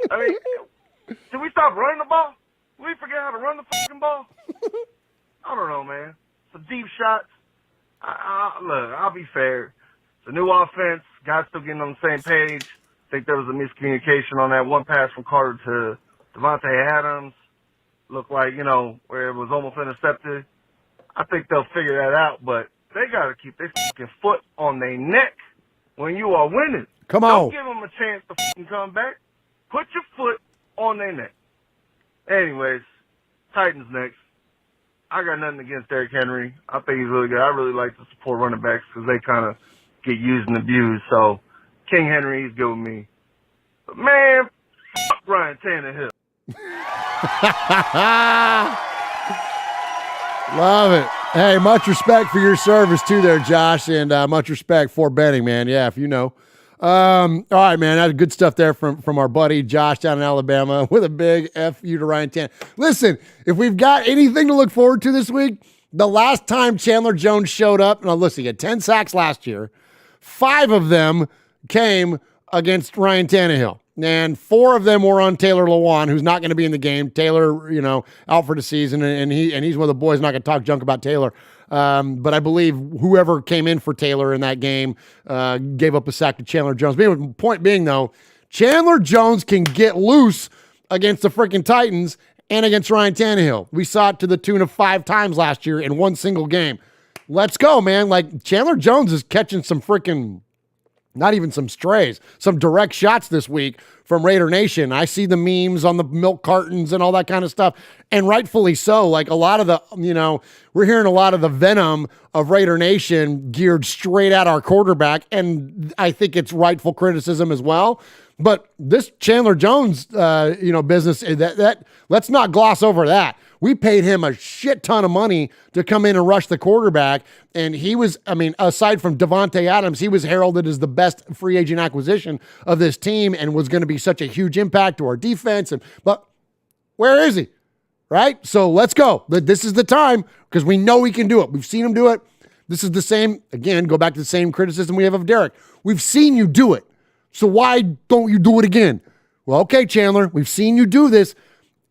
I mean, did we stop running the ball? Did we forget how to run the fucking ball? I don't know, man. Some deep shots. Look, I'll be fair. It's a new offense. Guys still getting on the same page. I think there was a miscommunication on that one pass from Carter to Devontae Adams. Looked like, where it was almost intercepted. I think they'll figure that out, but they got to keep their fucking foot on their neck when you are winning. Come on. Don't give them a chance to fucking come back. Put your foot on their neck. Anyways, Titans next. I got nothing against Derrick Henry. I think he's really good. I really like to support running backs because they kind of get used and abused. So, King Henry, he's good with me. But, man, fuck Ryan Tannehill. Love it. Hey, much respect for your service too there, Josh, and much respect for betting, man. Yeah, if you know. All right, man. That's good stuff there from our buddy Josh down in Alabama with a big F you to Ryan Tannehill. Listen, if we've got anything to look forward to this week, the last time Chandler Jones showed up, now listen, he had 10 sacks last year. 5 of them came against Ryan Tannehill. And 4 of them were on Taylor Lewan, who's not going to be in the game. Taylor, out for the season, and he's one of the boys. Not going to talk junk about Taylor. But I believe whoever came in for Taylor in that game gave up a sack to Chandler Jones. The point being, though, Chandler Jones can get loose against the freaking Titans and against Ryan Tannehill. We saw it to the tune of 5 times last year in one single game. Let's go, man. Like, Chandler Jones is catching some freaking, not even some strays, some direct shots this week from Raider Nation. I see the memes on the milk cartons and all that kind of stuff, and rightfully so. Like, a lot of the, we're hearing a lot of the venom of Raider Nation geared straight at our quarterback, and I think it's rightful criticism as well. But this Chandler Jones, business, that let's not gloss over that. We paid him a shit ton of money to come in and rush the quarterback. And he was, aside from Devontae Adams, he was heralded as the best free agent acquisition of this team and was going to be such a huge impact to our defense. But where is he? Right? So let's go. This is the time because we know he can do it. We've seen him do it. This is the same, again, go back to the same criticism we have of Derrick. We've seen you do it. So why don't you do it again? Well, okay, Chandler, we've seen you do this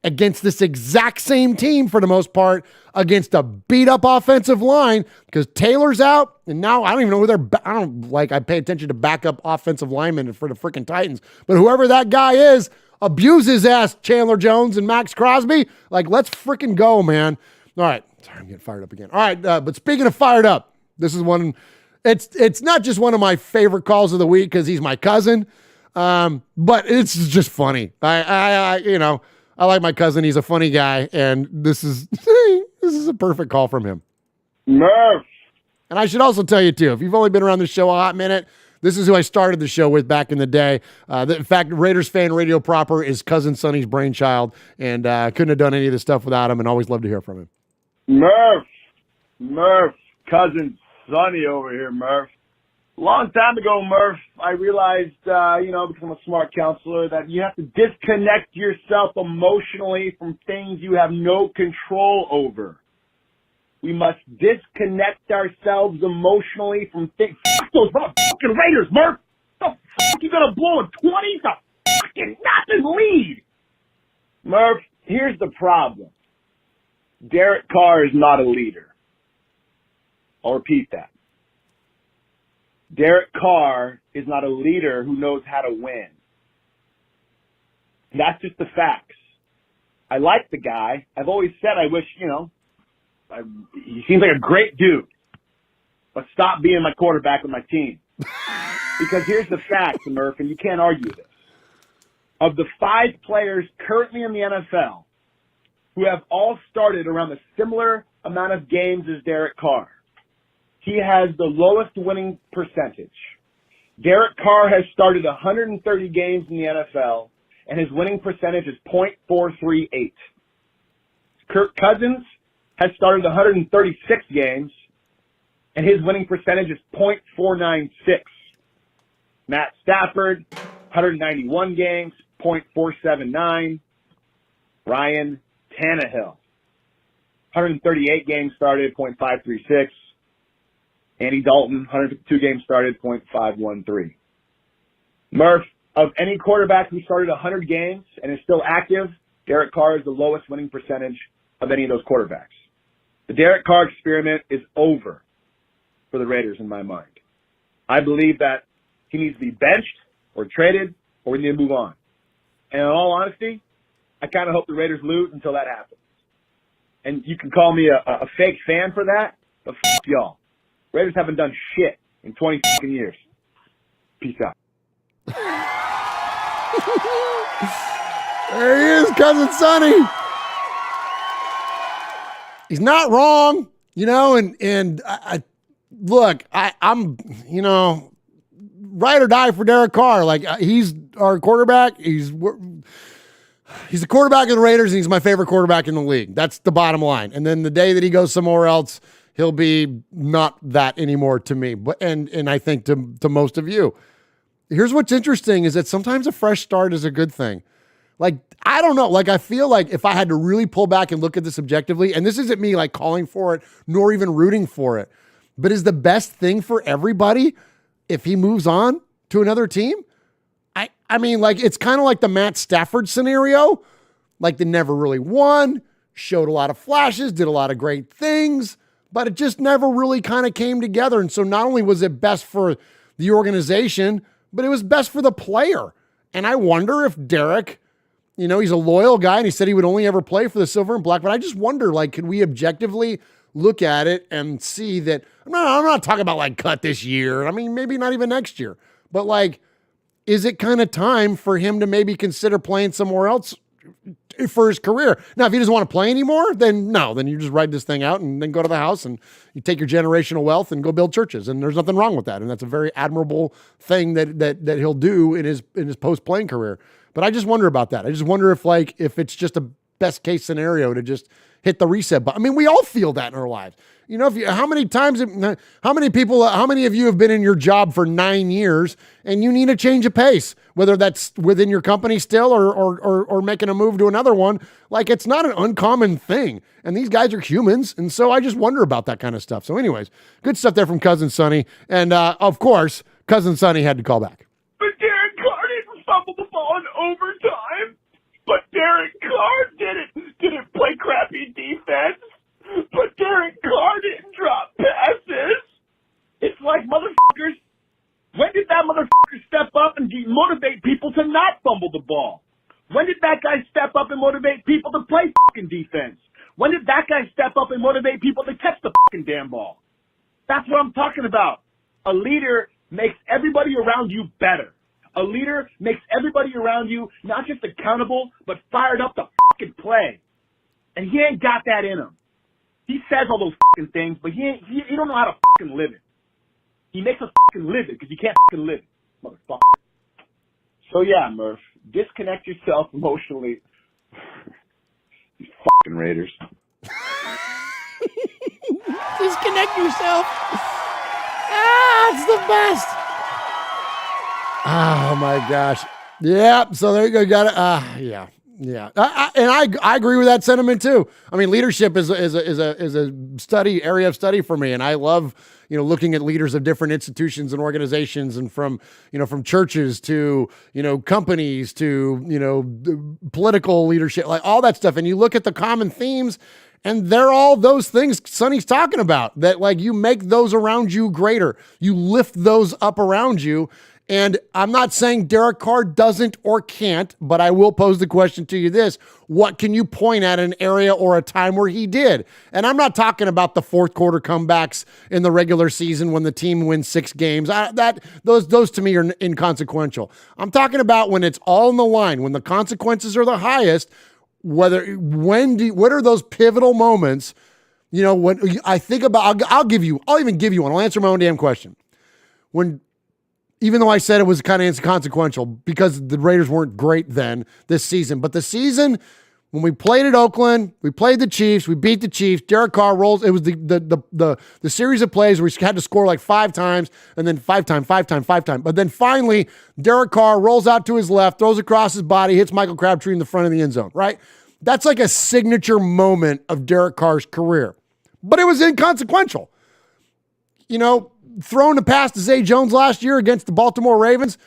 against this exact same team for the most part, against a beat-up offensive line because Taylor's out, and now I don't even know who I pay attention to backup offensive linemen for the freaking Titans, but whoever that guy is, abuse his ass, Chandler Jones and Max Crosby. Like, let's freaking go, man. All right. Sorry, I'm getting fired up again. All right, but speaking of fired up, this is one... It's not just one of my favorite calls of the week because he's my cousin, but it's just funny. I like my cousin. He's a funny guy, and this is a perfect call from him. Murph. And I should also tell you too, if you've only been around the show a hot minute, this is who I started the show with back in the day. In fact, Raiders Fan Radio proper is cousin Sonny's brainchild, and couldn't have done any of this stuff without him. And always love to hear from him. Murph, cousin Sonny over here, Murph. Long time ago, Murph, I realized, because I'm a smart counselor, that you have to disconnect yourself emotionally from things you have no control over. We must disconnect ourselves emotionally from things. Fuck those fucking Raiders, Murph! The fuck you gonna blow a 20 to fucking nothing lead? Murph, here's the problem. Derek Carr is not a leader. I'll repeat that. Derek Carr is not a leader who knows how to win. That's just the facts. I like the guy. I've always said I wish, he seems like a great dude. But stop being my quarterback with my team. Because here's the facts, Murph, and you can't argue this. Of the 5 players currently in the NFL who have all started around a similar amount of games as Derek Carr, he has the lowest winning percentage. Derek Carr has started 130 games in the NFL, and his winning percentage is .438. Kirk Cousins has started 136 games, and his winning percentage is .496. Matt Stafford, 191 games, .479. Ryan Tannehill, 138 games started, .536. Andy Dalton, 152 games started, .513. Murph, of any quarterback who started 100 games and is still active, Derek Carr is the lowest winning percentage of any of those quarterbacks. The Derek Carr experiment is over for the Raiders in my mind. I believe that he needs to be benched or traded, or we need to move on. And in all honesty, I kind of hope the Raiders lose until that happens. And you can call me a fake fan for that, but f*** y'all. Raiders haven't done shit in 20 fucking years. Peace out. There he is, Cousin Sonny. He's not wrong, and I'm ride or die for Derek Carr. Like, he's our quarterback. He's the quarterback of the Raiders, and he's my favorite quarterback in the league. That's the bottom line. And then the day that he goes somewhere else, he'll be not that anymore to me. But and I think to most of you. Here's what's interesting is that sometimes a fresh start is a good thing. Like, I don't know. Like, I feel like if I had to really pull back and look at this objectively, and this isn't me like calling for it, nor even rooting for it, but is the best thing for everybody if he moves on to another team? I mean, like, it's kind of like the Matt Stafford scenario. Like, they never really won, showed a lot of flashes, did a lot of great things, but it just never really kind of came together. And so not only was it best for the organization, but it was best for the player. And I wonder if Derek, he's a loyal guy, and he said he would only ever play for the silver and black, but I just wonder, like, could we objectively look at it and see that, I'm not talking about, like, cut this year. I mean, maybe not even next year, but, like, is it kind of time for him to maybe consider playing somewhere else for his career? Now, if he doesn't want to play anymore, then no, then you just ride this thing out and then go to the house and you take your generational wealth and go build churches. And there's nothing wrong with that. And that's a very admirable thing that he'll do in his post-playing career. But I just wonder about that. I just wonder if it's just a best case scenario to just hit the reset button. I mean, we all feel that in our lives. How many of you have been in your job for 9 years and you need a change of pace, whether that's within your company still or making a move to another one? Like, it's not an uncommon thing. And these guys are humans. And so I just wonder about that kind of stuff. So anyways, good stuff there from Cousin Sonny. And of course, Cousin Sonny had to call back. But Derek Carr didn't fumble the ball in overtime. But Derek Carr didn't play crappy defense. But Derek Carr didn't drop passes. It's like, motherfuckers, when did that motherfucker step up and motivate people to not fumble the ball? When did that guy step up and motivate people to play fucking defense? When did that guy step up and motivate people to catch the fucking damn ball? That's what I'm talking about. A leader makes everybody around you better. A leader makes everybody around you not just accountable, but fired up to fucking play. And he ain't got that in him. He says all those fucking things, but he don't know how to fucking live it. He makes us fucking live it because you can't fucking live it, motherfucker. So yeah, Murph, disconnect yourself emotionally. These fucking Raiders. Disconnect yourself. It's the best. Oh my gosh. Yeah. So there you go. Got it. Yeah. Yeah, and I agree with that sentiment too. I mean, leadership is a area of study for me, and I love looking at leaders of different institutions and organizations, and from churches to companies to political leadership, like all that stuff. And you look at the common themes, and they're all those things Sonny's talking about. That, like, you make those around you greater, you lift those up around you. And I'm not saying Derek Carr doesn't or can't, but I will pose the question to you this. What can you point at an area or a time where he did? And I'm not talking about the fourth quarter comebacks in the regular season when the team wins 6 games. Those to me are inconsequential. I'm talking about when it's all on the line, when the consequences are the highest. What are those pivotal moments? When I think about, I'll even give you one. I'll answer my own damn question. Even though I said it was kind of inconsequential because the Raiders weren't great then this season, but the season When we played at Oakland, we played the Chiefs, we beat the Chiefs. Derek Carr rolls. It was the series of plays where we had to score like 5 times and then 5 times. But then finally, Derek Carr rolls out to his left, throws across his body, hits Michael Crabtree in the front of the end zone, right? That's like a signature moment of Derek Carr's career. But it was inconsequential. You know, throwing the pass to Zay Jones last year against the Baltimore Ravens,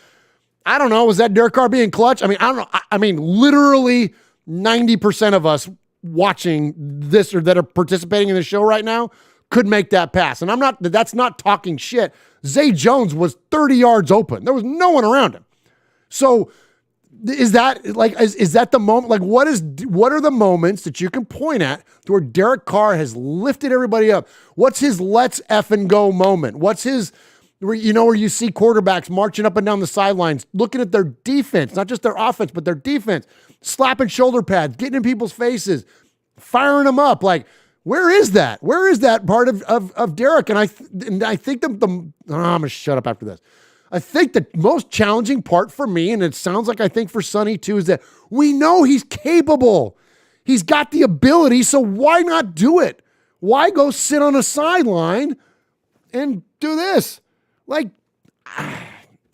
I don't know. Was that Derek Carr being clutch? I mean, I don't know. I mean, literally 90% of us watching this or that are participating in the show right now could make that pass. And that's not talking shit. Zay Jones was 30 yards open. There was no one around him. So is that the moment? Like, what are the moments that you can point at where Derek Carr has lifted everybody up? What's his let's effing go moment? What's his, where you see quarterbacks marching up and down the sidelines, looking at their defense, not just their offense, but their defense, slapping shoulder pads, getting in people's faces, firing them up. Like, where is that? Where is that part of Derek? And I think I'm going to shut up after this. I think the most challenging part for me, and it sounds like I think for Sonny too, is that we know he's capable. He's got the ability, so why not do it? Why go sit on a sideline and do this? Like,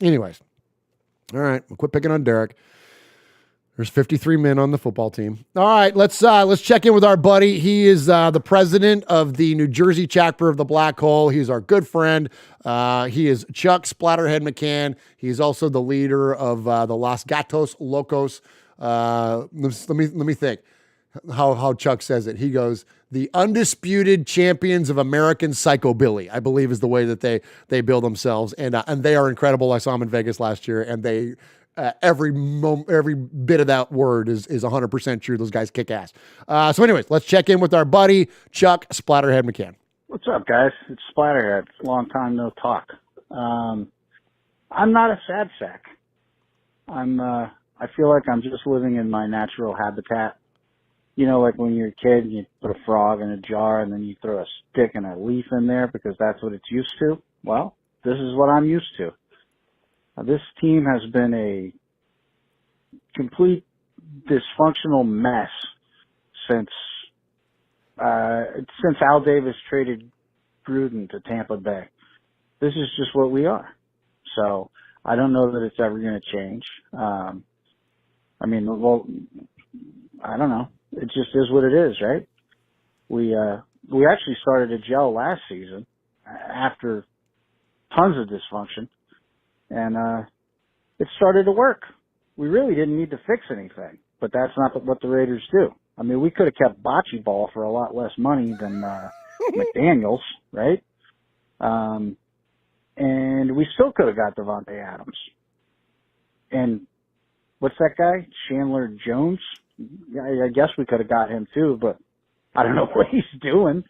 anyways. All right, we'll quit picking on Derek. There's 53 men on the football team. All right, let's check in with our buddy. He is the president of the New Jersey chapter of the Black Hole. He's our good friend. He is Chuck Splatterhead McCann. He's also the leader of the Los Gatos Locos. Let me think how Chuck says it. He goes, the undisputed champions of American psychobilly, I believe is the way that they bill themselves. And they are incredible. I saw them in Vegas last year, and they every bit of that word is 100% true. Those guys kick ass. So anyways, let's check in with our buddy, Chuck Splatterhead McCann. What's up, guys? It's Splatterhead. It's a long time no talk. I'm not a sad sack. I feel like I'm just living in my natural habitat. You know, like when you're a kid and you put a frog in a jar and then you throw a stick and a leaf in there because that's what it's used to. Well, this is what I'm used to. This team has been a complete dysfunctional mess since Al Davis traded Gruden to Tampa Bay. This is just what we are. So I don't know that it's ever going to change. I don't know. It just is what it is, right? We actually started to gel last season after tons of dysfunction. And it started to work. We really didn't need to fix anything, but that's not what the Raiders do. I mean, we could have kept Bocce Ball for a lot less money than McDaniels, right? And we still could have got Devontae Adams. And what's that guy? Chandler Jones? I guess we could have got him too, but I don't know what he's doing.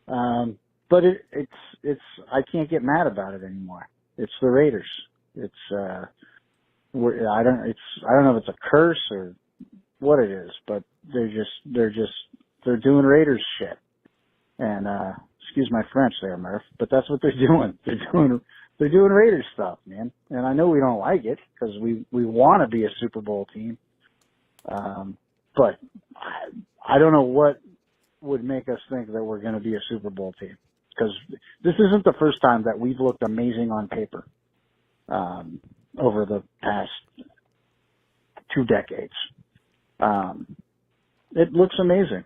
But it's I can't get mad about it anymore. It's the Raiders. I don't know if it's a curse or what it is, but they're doing Raiders shit. And excuse my French there, Murph, but that's what they're doing. They're doing Raiders stuff, man. And I know we don't like it because we want to be a Super Bowl team. But I don't know what would make us think that we're going to be a Super Bowl team, because this isn't the first time that we've looked amazing on paper over the past 2 decades. It looks amazing.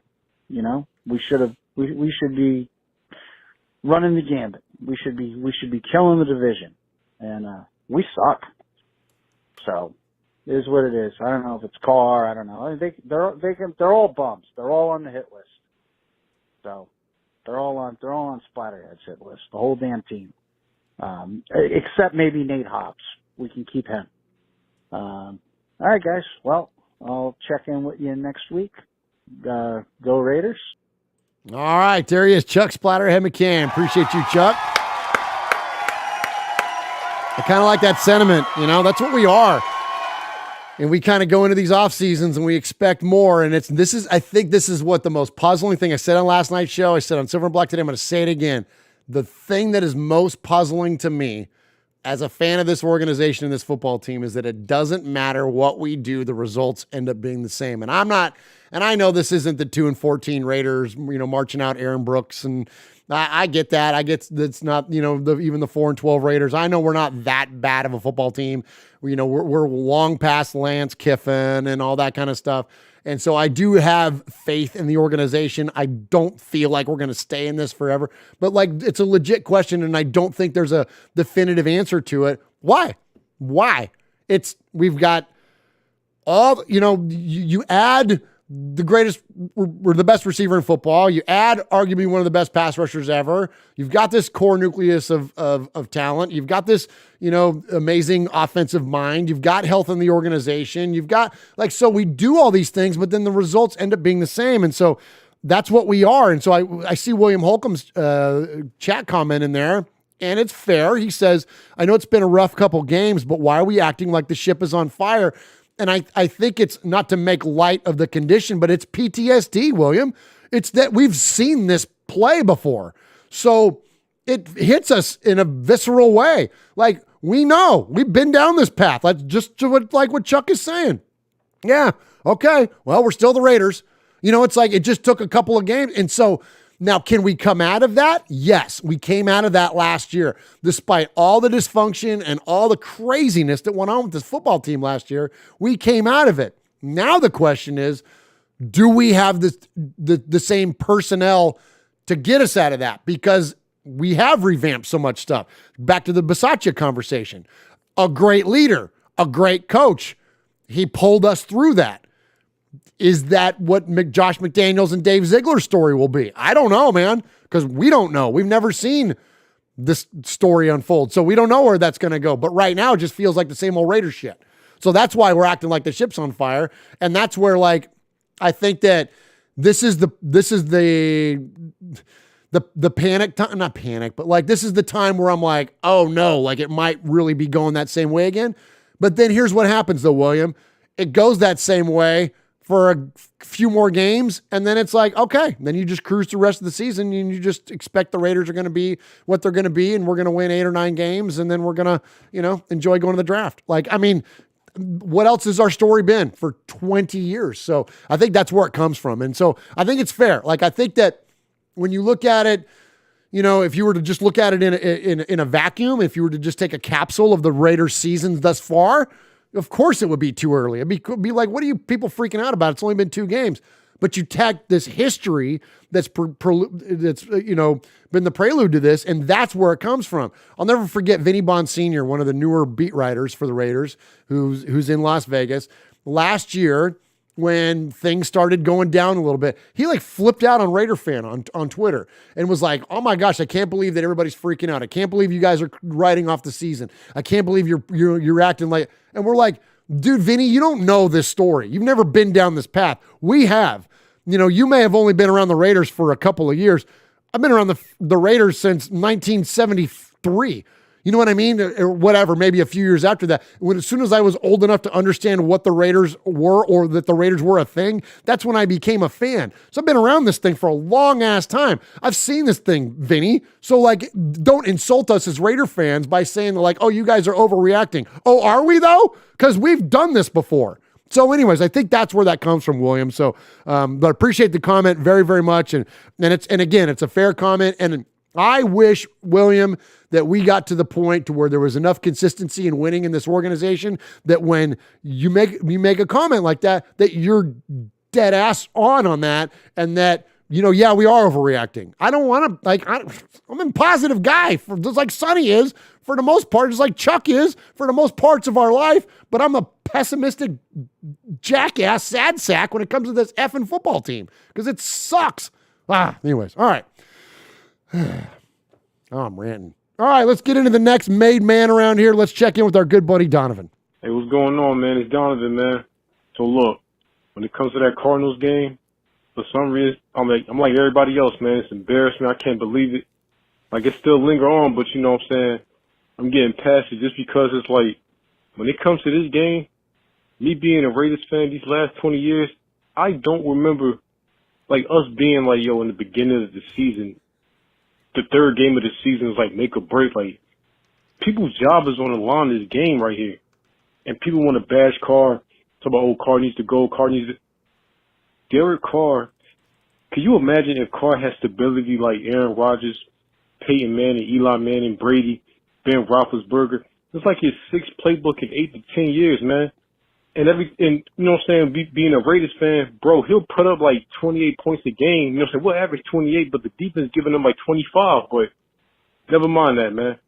You know, we should be running the gambit. We should be killing the division, and we suck. So it is what it is. I don't know if it's Carr. I don't know. I mean, they're all bums. They're all on the hit list. So they're all on Splatterhead's hit list. The whole damn team, except maybe Nate Hobbs. We can keep him. All right, guys. Well, I'll check in with you next week. Go Raiders. All right, there he is, Chuck Splatterhead McCann. Appreciate you, Chuck. I kind of like that sentiment. You know, that's what we are. And we kind of go into these off seasons and we expect more. And I think this is what the most puzzling thing I said on last night's show. I said on Silver and Black today, I'm going to say it again. The thing that is most puzzling to me as a fan of this organization and this football team is that it doesn't matter what we do, the results end up being the same. And I know this isn't the 2-14 Raiders, marching out Aaron Brooks, and I get that. I get that's not, even the 4-12 Raiders. I know we're not that bad of a football team. We're long past Lance Kiffin and all that kind of stuff. And so I do have faith in the organization. I don't feel like we're going to stay in this forever, but it's a legit question. And I don't think there's a definitive answer to it. Why? We've got all, you add the greatest, we're the best receiver in football. You add arguably one of the best pass rushers ever. You've got this core nucleus of talent. You've got this, amazing offensive mind. You've got health in the organization. You've got so we do all these things, but then the results end up being the same. And so that's what we are. And so I see William Holcomb's chat comment in there, and it's fair. He says, I know it's been a rough couple games, but why are we acting like the ship is on fire? And I think it's not to make light of the condition, but it's PTSD, William. It's that we've seen this play before. So it hits us in a visceral way. We know. We've been down this path. What Chuck is saying. Yeah, okay. Well, we're still the Raiders. It just took a couple of games. And so now, can we come out of that? Yes, we came out of that last year. Despite all the dysfunction and all the craziness that went on with this football team last year, we came out of it. Now the question is, do we have the same personnel to get us out of that? Because we have revamped so much stuff. Back to the Bisaccia conversation. A great leader, a great coach. He pulled us through that. Is that what Josh McDaniels and Dave Ziegler's story will be? I don't know, man, because we don't know. We've never seen this story unfold, so we don't know where that's going to go. But right now, it just feels like the same old Raider shit. So that's why we're acting like the ship's on fire, and that's where I think that this is the panic time, not panic, but this is the time where I'm like, oh no, it might really be going that same way again. But then here's what happens though, William. It goes that same way for a few more games, and then it's okay, then you just cruise the rest of the season, and you just expect the Raiders are going to be what they're going to be, and we're going to win 8 or 9 games, and then we're going to, enjoy going to the draft. What else has our story been for 20 years? So I think that's where it comes from. And so I think it's fair. I think that when you look at it, if you were to just look at it in a vacuum, if you were to just take a capsule of the Raiders seasons thus far, of course it would be too early. It'd be like, what are you people freaking out about? It's only been 2 games. But you tack this history that's been the prelude to this, and that's where it comes from. I'll never forget Vinny Bond Sr., one of the newer beat writers for the Raiders, who's in Las Vegas. Last year, when things started going down a little bit, he flipped out on Raider Fan on Twitter and was like, oh my gosh, I can't believe that everybody's freaking out. I can't believe you guys are writing off the season. I can't believe you're acting like, and we're like, dude, Vinny, you don't know this story. You've never been down this path. We have. You may have only been around the Raiders for a couple of years. I've been around the Raiders since 1973. You know what I mean? Or whatever, maybe a few years after that. As soon as I was old enough to understand what the Raiders were, or that the Raiders were a thing, that's when I became a fan. So I've been around this thing for a long ass time. I've seen this thing, Vinny. So don't insult us as Raider fans by saying oh, you guys are overreacting. Oh, are we though? Because we've done this before. So anyways, I think that's where that comes from, William. So, but appreciate the comment very, very much. And again, it's a fair comment. And I wish, William, that we got to the point to where there was enough consistency in winning in this organization that when you make a comment like that you're dead ass on that, and that, yeah, we are overreacting. I don't want to, I'm a positive guy, just like Sonny is for the most part, just like Chuck is for the most parts of our life, but I'm a pessimistic jackass sad sack when it comes to this effing football team because it sucks. Anyways, all right. Oh, I'm ranting. All right, let's get into the next made man around here. Let's check in with our good buddy Donovan. Hey, what's going on, man? It's Donovan, man. So look, when it comes to that Cardinals game, for some reason, I'm like everybody else, man. It's embarrassing. I can't believe it. It still linger on, but you know what I'm saying? I'm getting past it just because it's when it comes to this game, me being a Raiders fan these last 20 years, I don't remember us being in the beginning of the season, the third game of the season is make or break. people's job is on the line in this game right here. And people want to bash Carr, talk about, oh, Carr needs to go, Carr needs to. Derek Carr, can you imagine if Carr has stability like Aaron Rodgers, Peyton Manning, Eli Manning, Brady, Ben Roethlisberger? It's like his sixth playbook in 8 to 10 years, man. And you know what I'm saying, being a Raiders fan, bro, he'll put up like 28 points a game. You know what I'm saying? We'll average 28, but the defense giving him like 25. But never mind that, man.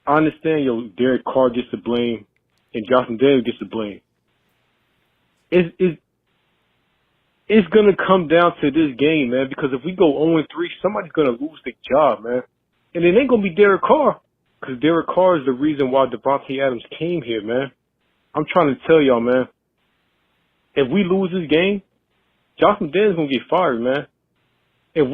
I understand, Derek Carr gets the blame and Josh Daniels gets the blame. It's going to come down to this game, man, because if we go 0-3, somebody's going to lose their job, man. And it ain't going to be Derek Carr, because Derek Carr is the reason why Devontae Adams came here, man. I'm trying to tell y'all, man, if we lose this game, Josh McDaniels going to get fired, man. If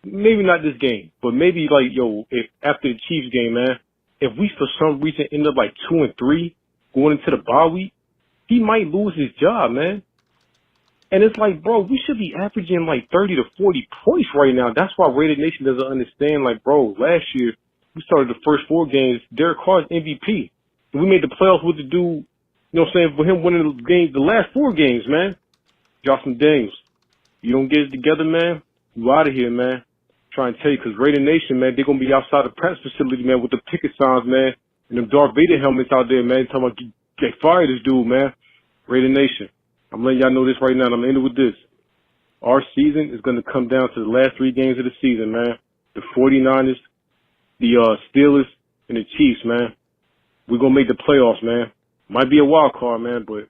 maybe not this game, but maybe if after the Chiefs game, man, if we for some reason end up like 2-3 going into the bye week, he might lose his job, man. And it's like, bro, we should be averaging like 30 to 40 points right now. That's why Raider Nation doesn't understand. Like, bro, last year we started the first 4 games. Derek Carr's MVP. We made the playoffs with the dude, you know what I'm saying, for him winning the last 4 games, man. Josh McDaniels, you don't get it together, man, you out of here, man. I'm trying to tell you, because Raider Nation, man, they're going to be outside the press facility, man, with the picket signs, man, and them Darth Vader helmets out there, man, talking about get fired this dude, man. Raider Nation, I'm letting y'all know this right now, and I'm ending with this. Our season is going to come down to the last 3 games of the season, man. The 49ers, the Steelers, and the Chiefs, man. We're going to make the playoffs, man. Might be a wild card, man, but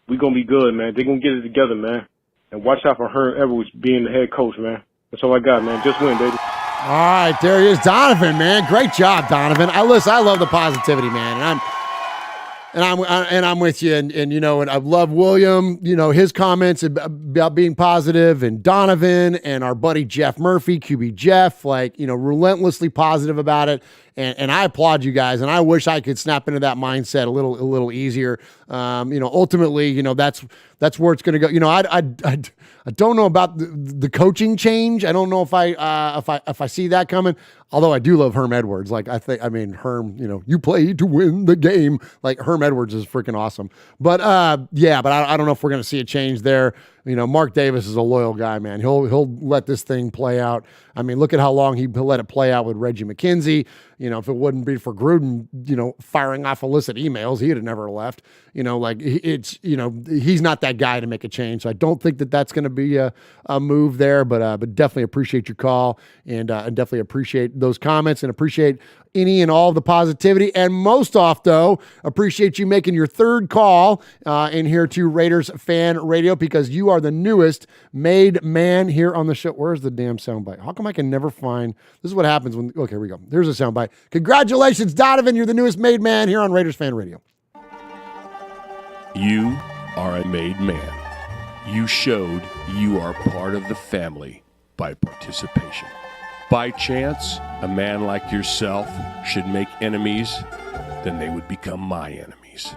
we're going to be good, man. They're going to get it together, man. And watch out for Herm Edwards being the head coach, man. That's all I got, man. Just win, baby. All right, there he is, Donovan, man. Great job, Donovan. I love the positivity, man. And I'm with you, and I love William, his comments about being positive, and Donovan and our buddy Jeff Murphy, QB Jeff, relentlessly positive about it. And I applaud you guys, and I wish I could snap into that mindset a little easier. Ultimately, that's where it's going to go. I don't know about the coaching change. I don't know if I see that coming. Although I do love Herm Edwards. Herm, you play to win the game. Like, Herm Edwards is freaking awesome. But I don't know if we're going to see a change there. Mark Davis is a loyal guy, man. He'll let this thing play out. I mean, look at how long he let it play out with Reggie McKenzie. If it wouldn't be for Gruden, firing off illicit emails, he'd have never left. He's not that guy to make a change. So I don't think that's going to be a move there, but definitely appreciate your call and definitely appreciate those comments and appreciate any and all of the positivity. And most off, though, appreciate you making your 3rd call in here to Raiders Fan Radio, because you are the newest made man here on the show. Where's the damn soundbite? How come I can never find? This is what happens when. Okay, here we go. There's a soundbite. Congratulations, Donovan. You're the newest made man here on Raiders Fan Radio. You are a made man. You showed you are part of the family by participation. By chance, a man like yourself should make enemies, then they would become my enemies.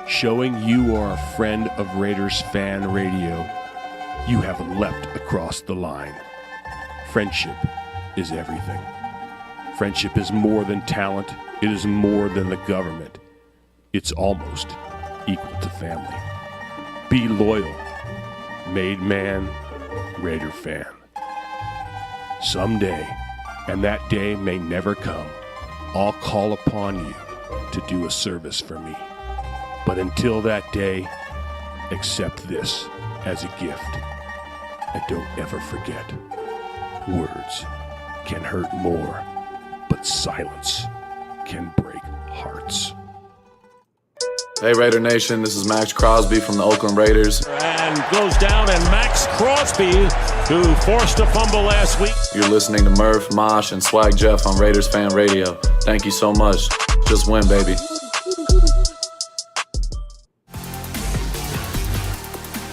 Showing you are a friend of Raiders Fan Radio, you have leapt across the line. Friendship is everything. Friendship is more than talent. It is more than the government. It's almost equal to family. Be loyal. Made man, Raider fan. Someday, and that day may never come, I'll call upon you to do a service for me. But until that day, accept this as a gift. And don't ever forget, words can hurt more, but silence can break hearts. Hey Raider Nation, this is Max Crosby from the Oakland Raiders. And goes down, and Max Crosby, who forced a fumble last week. You're listening to Murph, Mosh, and Swag Jeff on Raiders Fan Radio. Thank you so much. Just win, baby.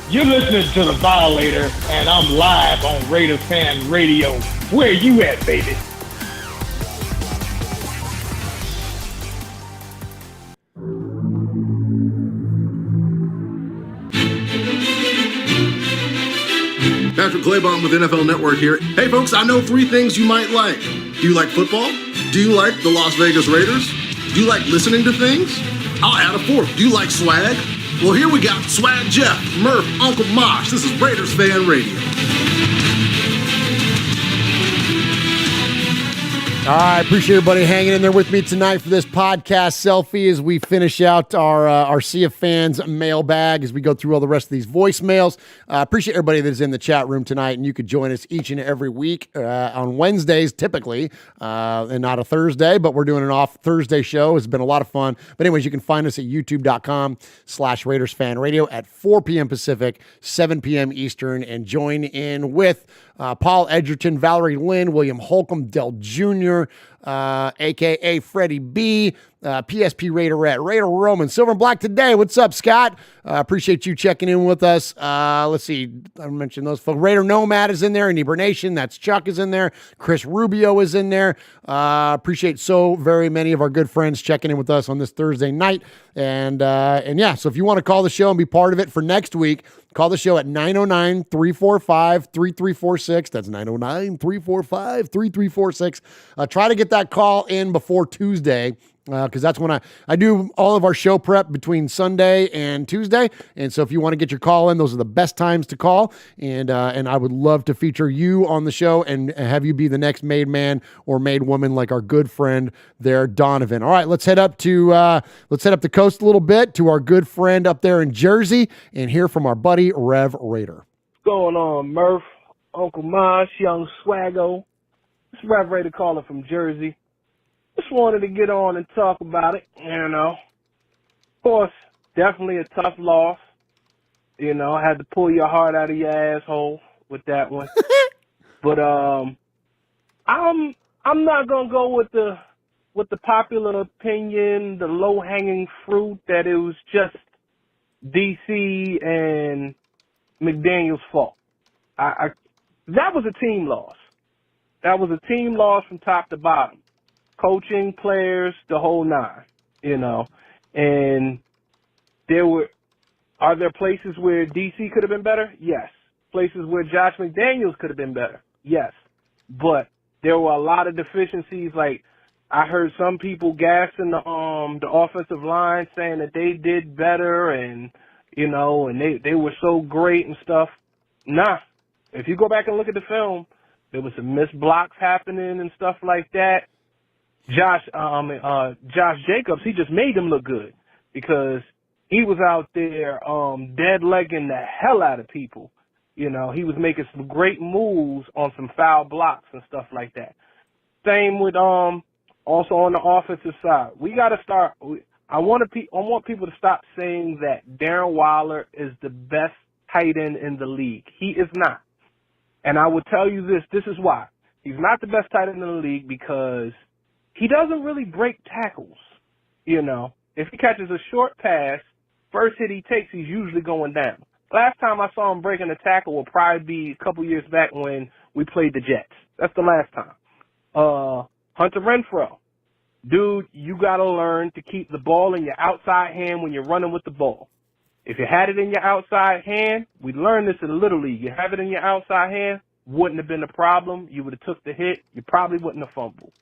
You're listening to The Violator, and I'm live on Raiders Fan Radio. Where you at, baby? Patrick Claybon with NFL Network here. Hey folks, I know 3 things you might like. Do you like football? Do you like the Las Vegas Raiders? Do you like listening to things? I'll add a fourth. Do you like swag? Well, here we got Swag Jeff, Murph, Uncle Mosh. This is Raiders Fan Radio. All right, appreciate everybody hanging in there with me tonight for this podcast selfie as we finish out our Sea of Fans mailbag as we go through all the rest of these voicemails. Appreciate everybody that's in the chat room tonight, and you could join us each and every week on Wednesdays typically, and not a Thursday, but we're doing an off Thursday show. It's been a lot of fun. But anyways, you can find us at youtube.com/Raiders Fan Radio at 4 p.m. Pacific, 7 p.m. Eastern, and join in with Paul Edgerton, Valerie Lynn, William Holcomb, Dell Jr., a.k.a. Freddie B., PSP Raiderette, Raider Roman, Silver and Black today. What's up, Scott? Appreciate you checking in with us. Let's see. I mentioned those folks. Raider Nomad is in there. Ineburnation. That's Chuck is in there. Chris Rubio is in there. Appreciate so very many of our good friends checking in with us on this Thursday night. And yeah, so if you want to call the show and be part of it for next week, call the show at 909-345-3346. That's 909-345-3346. Try to get that call in before Tuesday, because that's when I do all of our show prep between Sunday and Tuesday. And so if you want to get your call in, those are the best times to call. And I would love to feature you on the show and have you be the next made man or made woman like our good friend there, Donovan. All right, let's head up the coast a little bit to our good friend up there in Jersey and hear from our buddy Rev Raider. What's going on, Murph, Uncle Mosh, Young Swaggo? It's Rev Raider calling from Jersey. Just wanted to get on and talk about it, Of course, definitely a tough loss. I had to pull your heart out of your asshole with that one. But I'm not gonna go with the popular opinion, the low hanging fruit that it was just DC and McDaniel's fault. That was a team loss. That was a team loss from top to bottom. Coaching, players, the whole nine, And are there places where DC could have been better? Yes. Places where Josh McDaniels could have been better? Yes. But there were a lot of deficiencies. Like, I heard some people gassing the offensive line, saying that they did better and they were so great and stuff. Nah. If you go back and look at the film, there was some missed blocks happening and stuff like that. Josh Jacobs, he just made him look good because he was out there dead legging the hell out of people. He was making some great moves on some foul blocks and stuff like that. Same with also on the offensive side. We got to start. I want people to stop saying that Darren Waller is the best tight end in the league. He is not. And I will tell you this. This is why. He's not the best tight end in the league because he doesn't really break tackles. If he catches a short pass, first hit he takes, he's usually going down. Last time I saw him breaking a tackle will probably be a couple years back when we played the Jets. That's the last time. Hunter Renfrow. Dude, you got to learn to keep the ball in your outside hand when you're running with the ball. If you had it in your outside hand, we learned this in Little League. You have it in your outside hand, wouldn't have been a problem. You would have took the hit. You probably wouldn't have fumbled.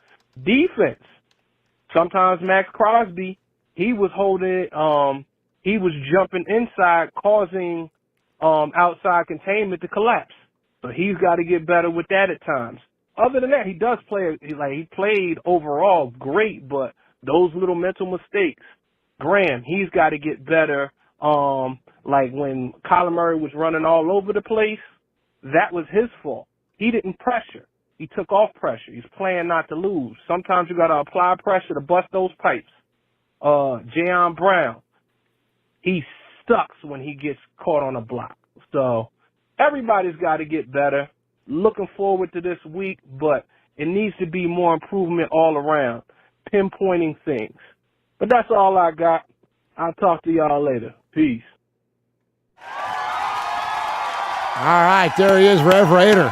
Defense. Sometimes Max Crosby, he was he was jumping inside, causing outside containment to collapse. So he's got to get better with that at times. Other than that, he does play, he played overall great, but those little mental mistakes, Graham, he's got to get better. Like when Kyler Murray was running all over the place, that was his fault. He didn't pressure. He took off pressure. He's playing not to lose. Sometimes you got to apply pressure to bust those pipes. Jayon Brown, he sucks when he gets caught on a block. So everybody's got to get better. Looking forward to this week, but it needs to be more improvement all around, pinpointing things. But that's all I got. I'll talk to y'all later. Peace. All right, there he is, Rev Raider.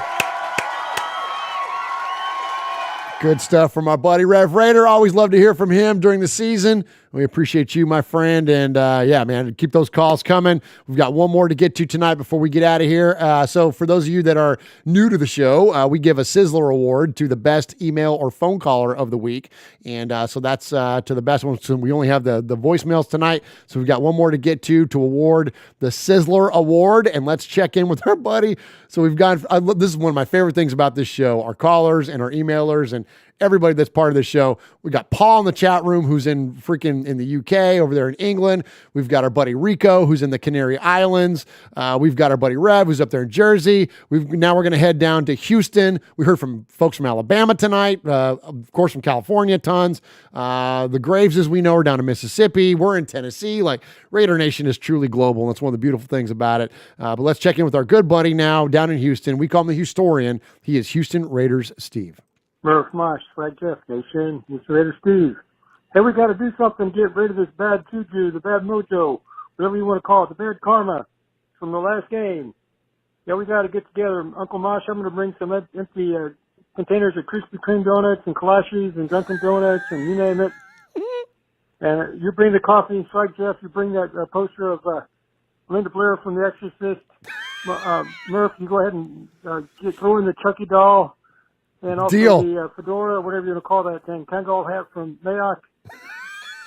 Good stuff from our buddy Rev Raider. Always love to hear from him during the season. We appreciate you, my friend. And yeah, man, keep those calls coming. We've got one more to get to tonight before we get out of here. So for those of you that are new to the show, we give a Sizzler award to the best email or phone caller of the week. And so that's to the best one. So we only have the voicemails tonight. So we've got one more to get to award the Sizzler award. And let's check in with our buddy. So we've got, this is one of my favorite things about this show, our callers and our emailers and everybody that's part of this show. We got Paul in the chat room, who's in the UK over there in England. We've got our buddy Rico, who's in the Canary Islands. We've got our buddy Rev, who's up there in Jersey. Now we're going to head down to Houston. We heard from folks from Alabama tonight, of course from California, tons. The Graves, as we know, are down in Mississippi. We're in Tennessee. Like, Raider Nation is truly global, and that's one of the beautiful things about it. But let's check in with our good buddy now down in Houston. We call him the Historian. He is Houston Raiders Steve. Murph, Mosh, Swag Jeff Nation, it's Raider Steve. Hey, we got to do something to get rid of this bad juju, the bad mojo, whatever you want to call it, the bad karma from the last game. Yeah, we got to get together. Uncle Mosh, I'm going to bring some empty containers of Krispy Kreme donuts and Kalashis and Dunkin' Donuts and you name it. And you bring the coffee, Swag Jeff, you bring that poster of Linda Blair from The Exorcist. Murph, you go ahead and throw in the Chucky doll. And also the fedora, whatever you want to call that thing, Kangol hat from Mayock.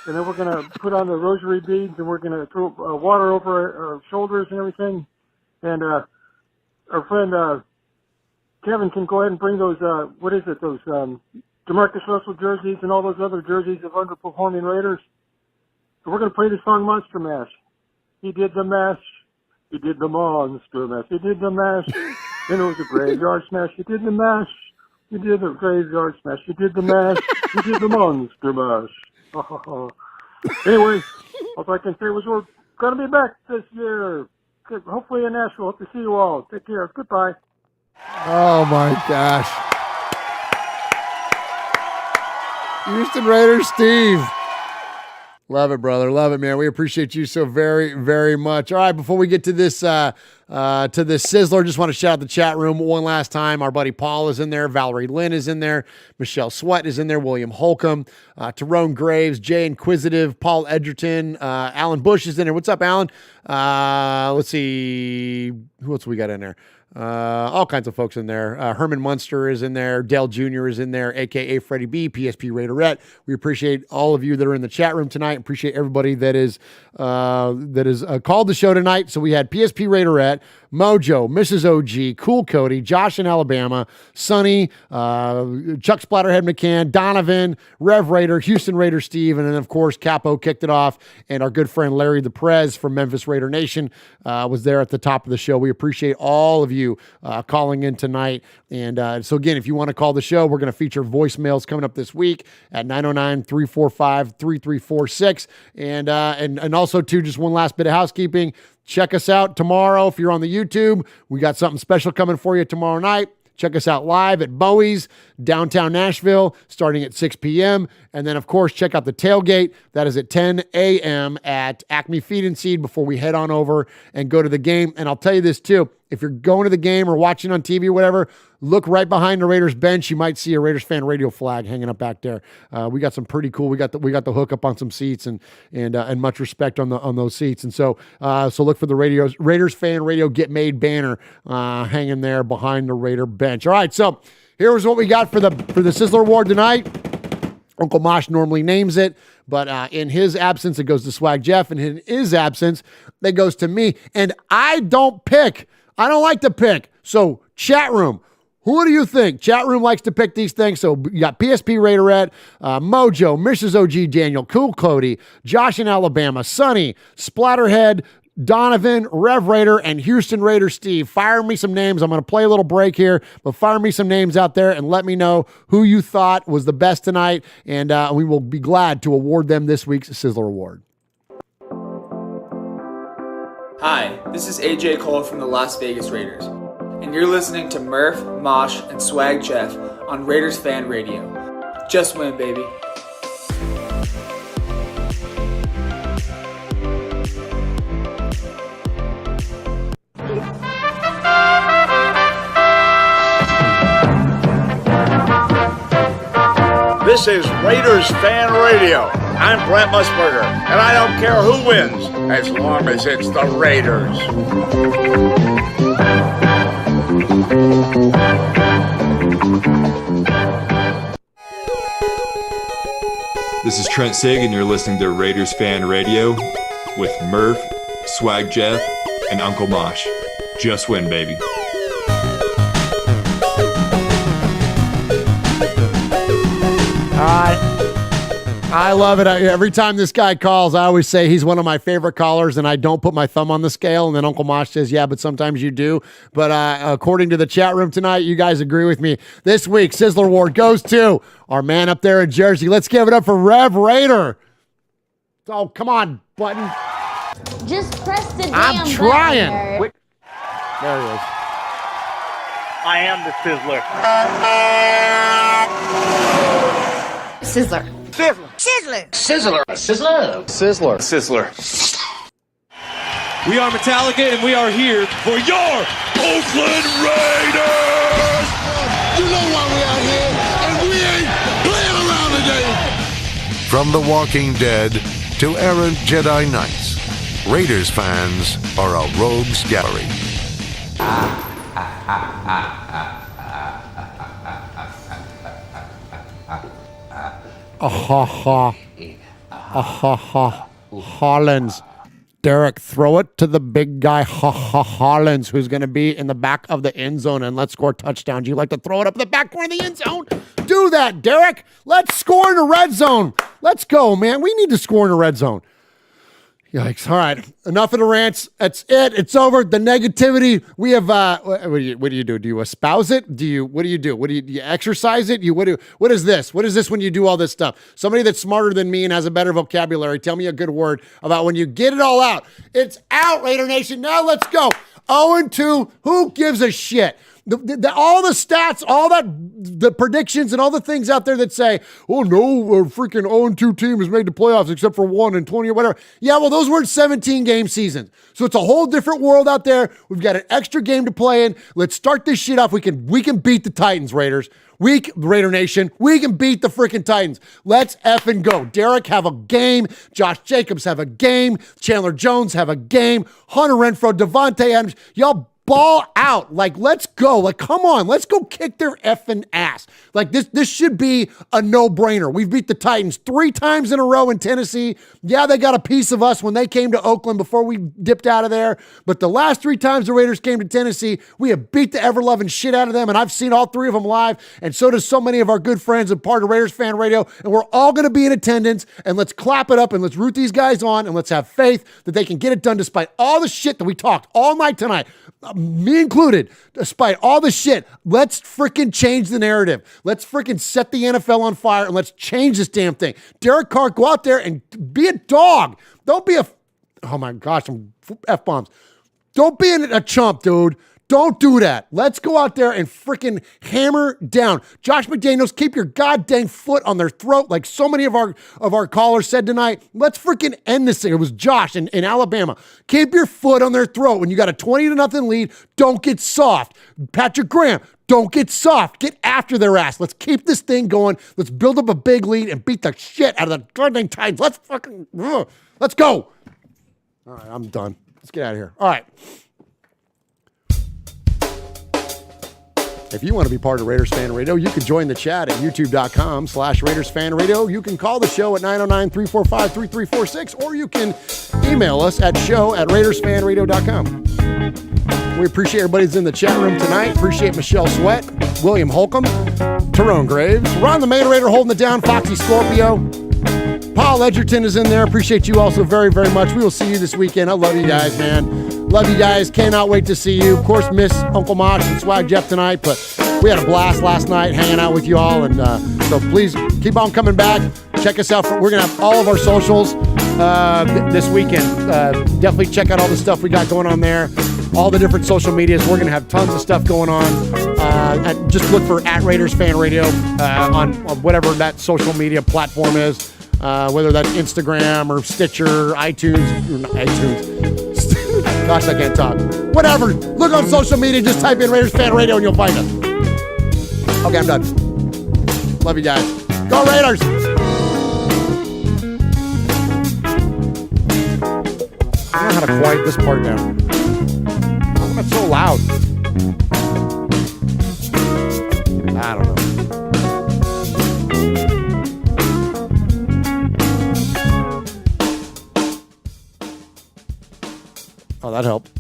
And then we're going to put on the rosary beads, and we're going to throw water over our shoulders and everything. And our friend Kevin can go ahead and bring those, those DeMarcus Russell jerseys and all those other jerseys of underperforming Raiders. So we're going to play the song Monster Mash. He did the mash. He did the monster mash. He did the mash. And it was a graveyard smash. He did the mash. You did the graveyard smash. You did the mash. You did the monster mash. Anyway, all I can say was we're going to be back this year. Hopefully in Nashville. Hope to see you all. Take care. Goodbye. Oh, my gosh. Houston Raiders Steve. Love it, brother. Love it, man. We appreciate you so very, very much. All right, before we get to this Sizzler, just want to shout out the chat room one last time. Our buddy Paul is in there. Valerie Lynn is in there. Michelle Sweat is in there. William Holcomb, Tyrone Graves, Jay Inquisitive, Paul Edgerton, Alan Bush is in there. What's up, Alan? Let's see. Who else we got in there? All kinds of folks in there. Herman Munster is in there. Dale Jr. is in there, a.k.a. Freddie B, PSP Raiderette. We appreciate all of you that are in the chat room tonight. Appreciate everybody that is called the show tonight. So we had PSP Raiderette, Mojo, Mrs. OG, Cool Cody, Josh in Alabama, Sonny, Chuck Splatterhead McCann, Donovan, Rev Raider, Houston Raider Steve, and then, of course, Capo kicked it off, and our good friend Larry the Prez from Memphis Raider Nation was there at the top of the show. We appreciate all of you calling in tonight. And so, again, if you want to call the show, we're going to feature voicemails coming up this week at 909-345-3346. And also, too, just one last bit of housekeeping. Check us out tomorrow if you're on the YouTube. We got something special coming for you tomorrow night. Check us out live at Bowie's, downtown Nashville, starting at 6 p.m. And then, of course, check out the tailgate. That is at 10 a.m. at Acme Feed and Seed before we head on over and go to the game. And I'll tell you this, too. If you're going to the game or watching on TV or whatever, look right behind the Raiders bench. You might see a Raiders Fan Radio flag hanging up back there. We got some pretty cool. We got the hookup on some seats and much respect on those seats. And so look for the Raiders Fan Radio Get Made banner hanging there behind the Raider bench. All right, so here's what we got for the Sizzler Award tonight. Uncle Mosh normally names it, but in his absence, it goes to Swag Jeff, and in his absence, that goes to me. And I don't pick. I don't like to pick. So, chat room, who do you think? Chat room likes to pick these things. So, you got PSP Raiderette, Mojo, Mrs. OG Daniel, Cool Cody, Josh in Alabama, Sonny, Splatterhead, Donovan, Rev Raider, and Houston Raider Steve. Fire me some names. I'm going to play a little break here, but fire me some names out there and let me know who you thought was the best tonight, and we will be glad to award them this week's Sizzler Award. Hi, this is AJ Cole from the Las Vegas Raiders, and you're listening to Murph, Mosh, and Swag Jeff on Raiders Fan Radio. Just win, baby. This is Raiders Fan Radio. I'm Brent Musburger, and I don't care who wins as long as it's the Raiders. This is Trent Sig, and you're listening to Raiders Fan Radio with Murph, Swag Jeff, and Uncle Mosh. Just win, baby. I love it. Every time this guy calls, I always say he's one of my favorite callers, and I don't put my thumb on the scale. And then Uncle Mosh says, yeah, but sometimes you do. But according to the chat room tonight, you guys agree with me. This week, Sizzler Award goes to our man up there in Jersey. Let's give it up for Rev Raider. Oh, come on, button. Just press the damn I'm trying. button. There he is. I am the Sizzler. Sizzler. Sizzler. Sizzler. Sizzler. Sizzler. Sizzler. We are Metallica, and we are here for your Oakland Raiders! You know why we out here, and we ain't playing around today. From The Walking Dead to errant Jedi Knights, Raiders fans are a rogues gallery. Hollins. Derek, throw it to the big guy, Hollins, who's going to be in the back of the end zone, and let's score touchdowns. You like to throw it up in the back corner of the end zone? Do that, Derek. Let's score in the red zone. Let's go, man. We need to score in the red zone. Yikes. All right. Enough of the rants. That's it. It's over. The negativity. We have, what do you do? Do you espouse it? What do you do? Do you exercise it? What is this? What is this when you do all this stuff? Somebody that's smarter than me and has a better vocabulary, tell me a good word about when you get it all out. It's out, Raider Nation. Now let's go. 0-2. Who gives a shit? All the stats, all the predictions and all the things out there that say, oh no, a freaking 0-2 team has made the playoffs except for 1 and 20 or whatever. Yeah, well, those weren't 17-game seasons. So it's a whole different world out there. We've got an extra game to play in. Let's start this shit off. We can beat the Titans, Raiders. Raider Nation, we can beat the freaking Titans. Let's effing go. Derek have a game. Josh Jacobs have a game. Chandler Jones have a game. Hunter Renfrow, Devontae Adams. Y'all ball out. Like, let's go. Like, come on. Let's go kick their effing ass. Like, this should be a no-brainer. We've beat the Titans 3 times in a row in Tennessee. Yeah, they got a piece of us when they came to Oakland before we dipped out of there. But the last 3 times the Raiders came to Tennessee, we have beat the ever-loving shit out of them, and I've seen all 3 of them live, and so does so many of our good friends and part of Raiders Fan Radio, and we're all going to be in attendance, and let's clap it up, and let's root these guys on, and let's have faith that they can get it done despite all the shit that we talked all night tonight. Me included, despite all the shit. Let's freaking change the narrative. Let's freaking set the NFL on fire and let's change this damn thing. Derek Carr, go out there and be a dog. Don't be oh my gosh, some F-bombs. Don't be a chump, dude. Don't do that. Let's go out there and freaking hammer down. Josh McDaniels, keep your goddamn foot on their throat like so many of our callers said tonight. Let's freaking end this thing. It was Josh in Alabama. Keep your foot on their throat. When you got a 20-0 lead, don't get soft. Patrick Graham, don't get soft. Get after their ass. Let's keep this thing going. Let's build up a big lead and beat the shit out of the goddamn Titans. Let's go. All right, I'm done. Let's get out of here. All right. If you want to be part of Raiders Fan Radio, you can join the chat at youtube.com/Raiders Fan Radio. You can call the show at 909-345-3346, or you can email us at show@RaidersFanRadio.com. We appreciate everybody that's in the chat room tonight. Appreciate Michelle Sweat, William Holcomb, Tyrone Graves, Ron the Main Raider holding it down, Foxy Scorpio. Paul Edgerton is in there. Appreciate you also very, very much. We will see you this weekend. I love you guys, man. Love you guys. Cannot wait to see you. Of course, miss Uncle Mosh and Swag Jeff tonight, but we had a blast last night hanging out with you all. And so please keep on coming back. Check us out. We're going to have all of our socials this weekend. Definitely check out all the stuff we got going on there. All the different social medias. We're going to have tons of stuff going on. Just look for @Raiders Fan Radio on whatever that social media platform is. Whether that's Instagram or Stitcher, iTunes. Gosh, I can't talk. Whatever. Look on social media. Just type in Raiders Fan Radio and you'll find us. Okay, I'm done. Love you guys. Go Raiders! I don't know how to quiet this part down. Why am I so loud? I don't know. Oh, that helped.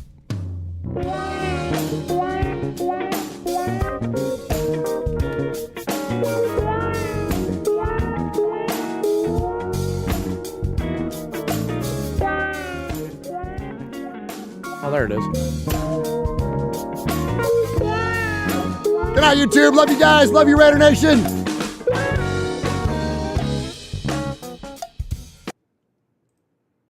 Oh, there it is. Good night, YouTube. Love you guys. Love you, Raider Nation.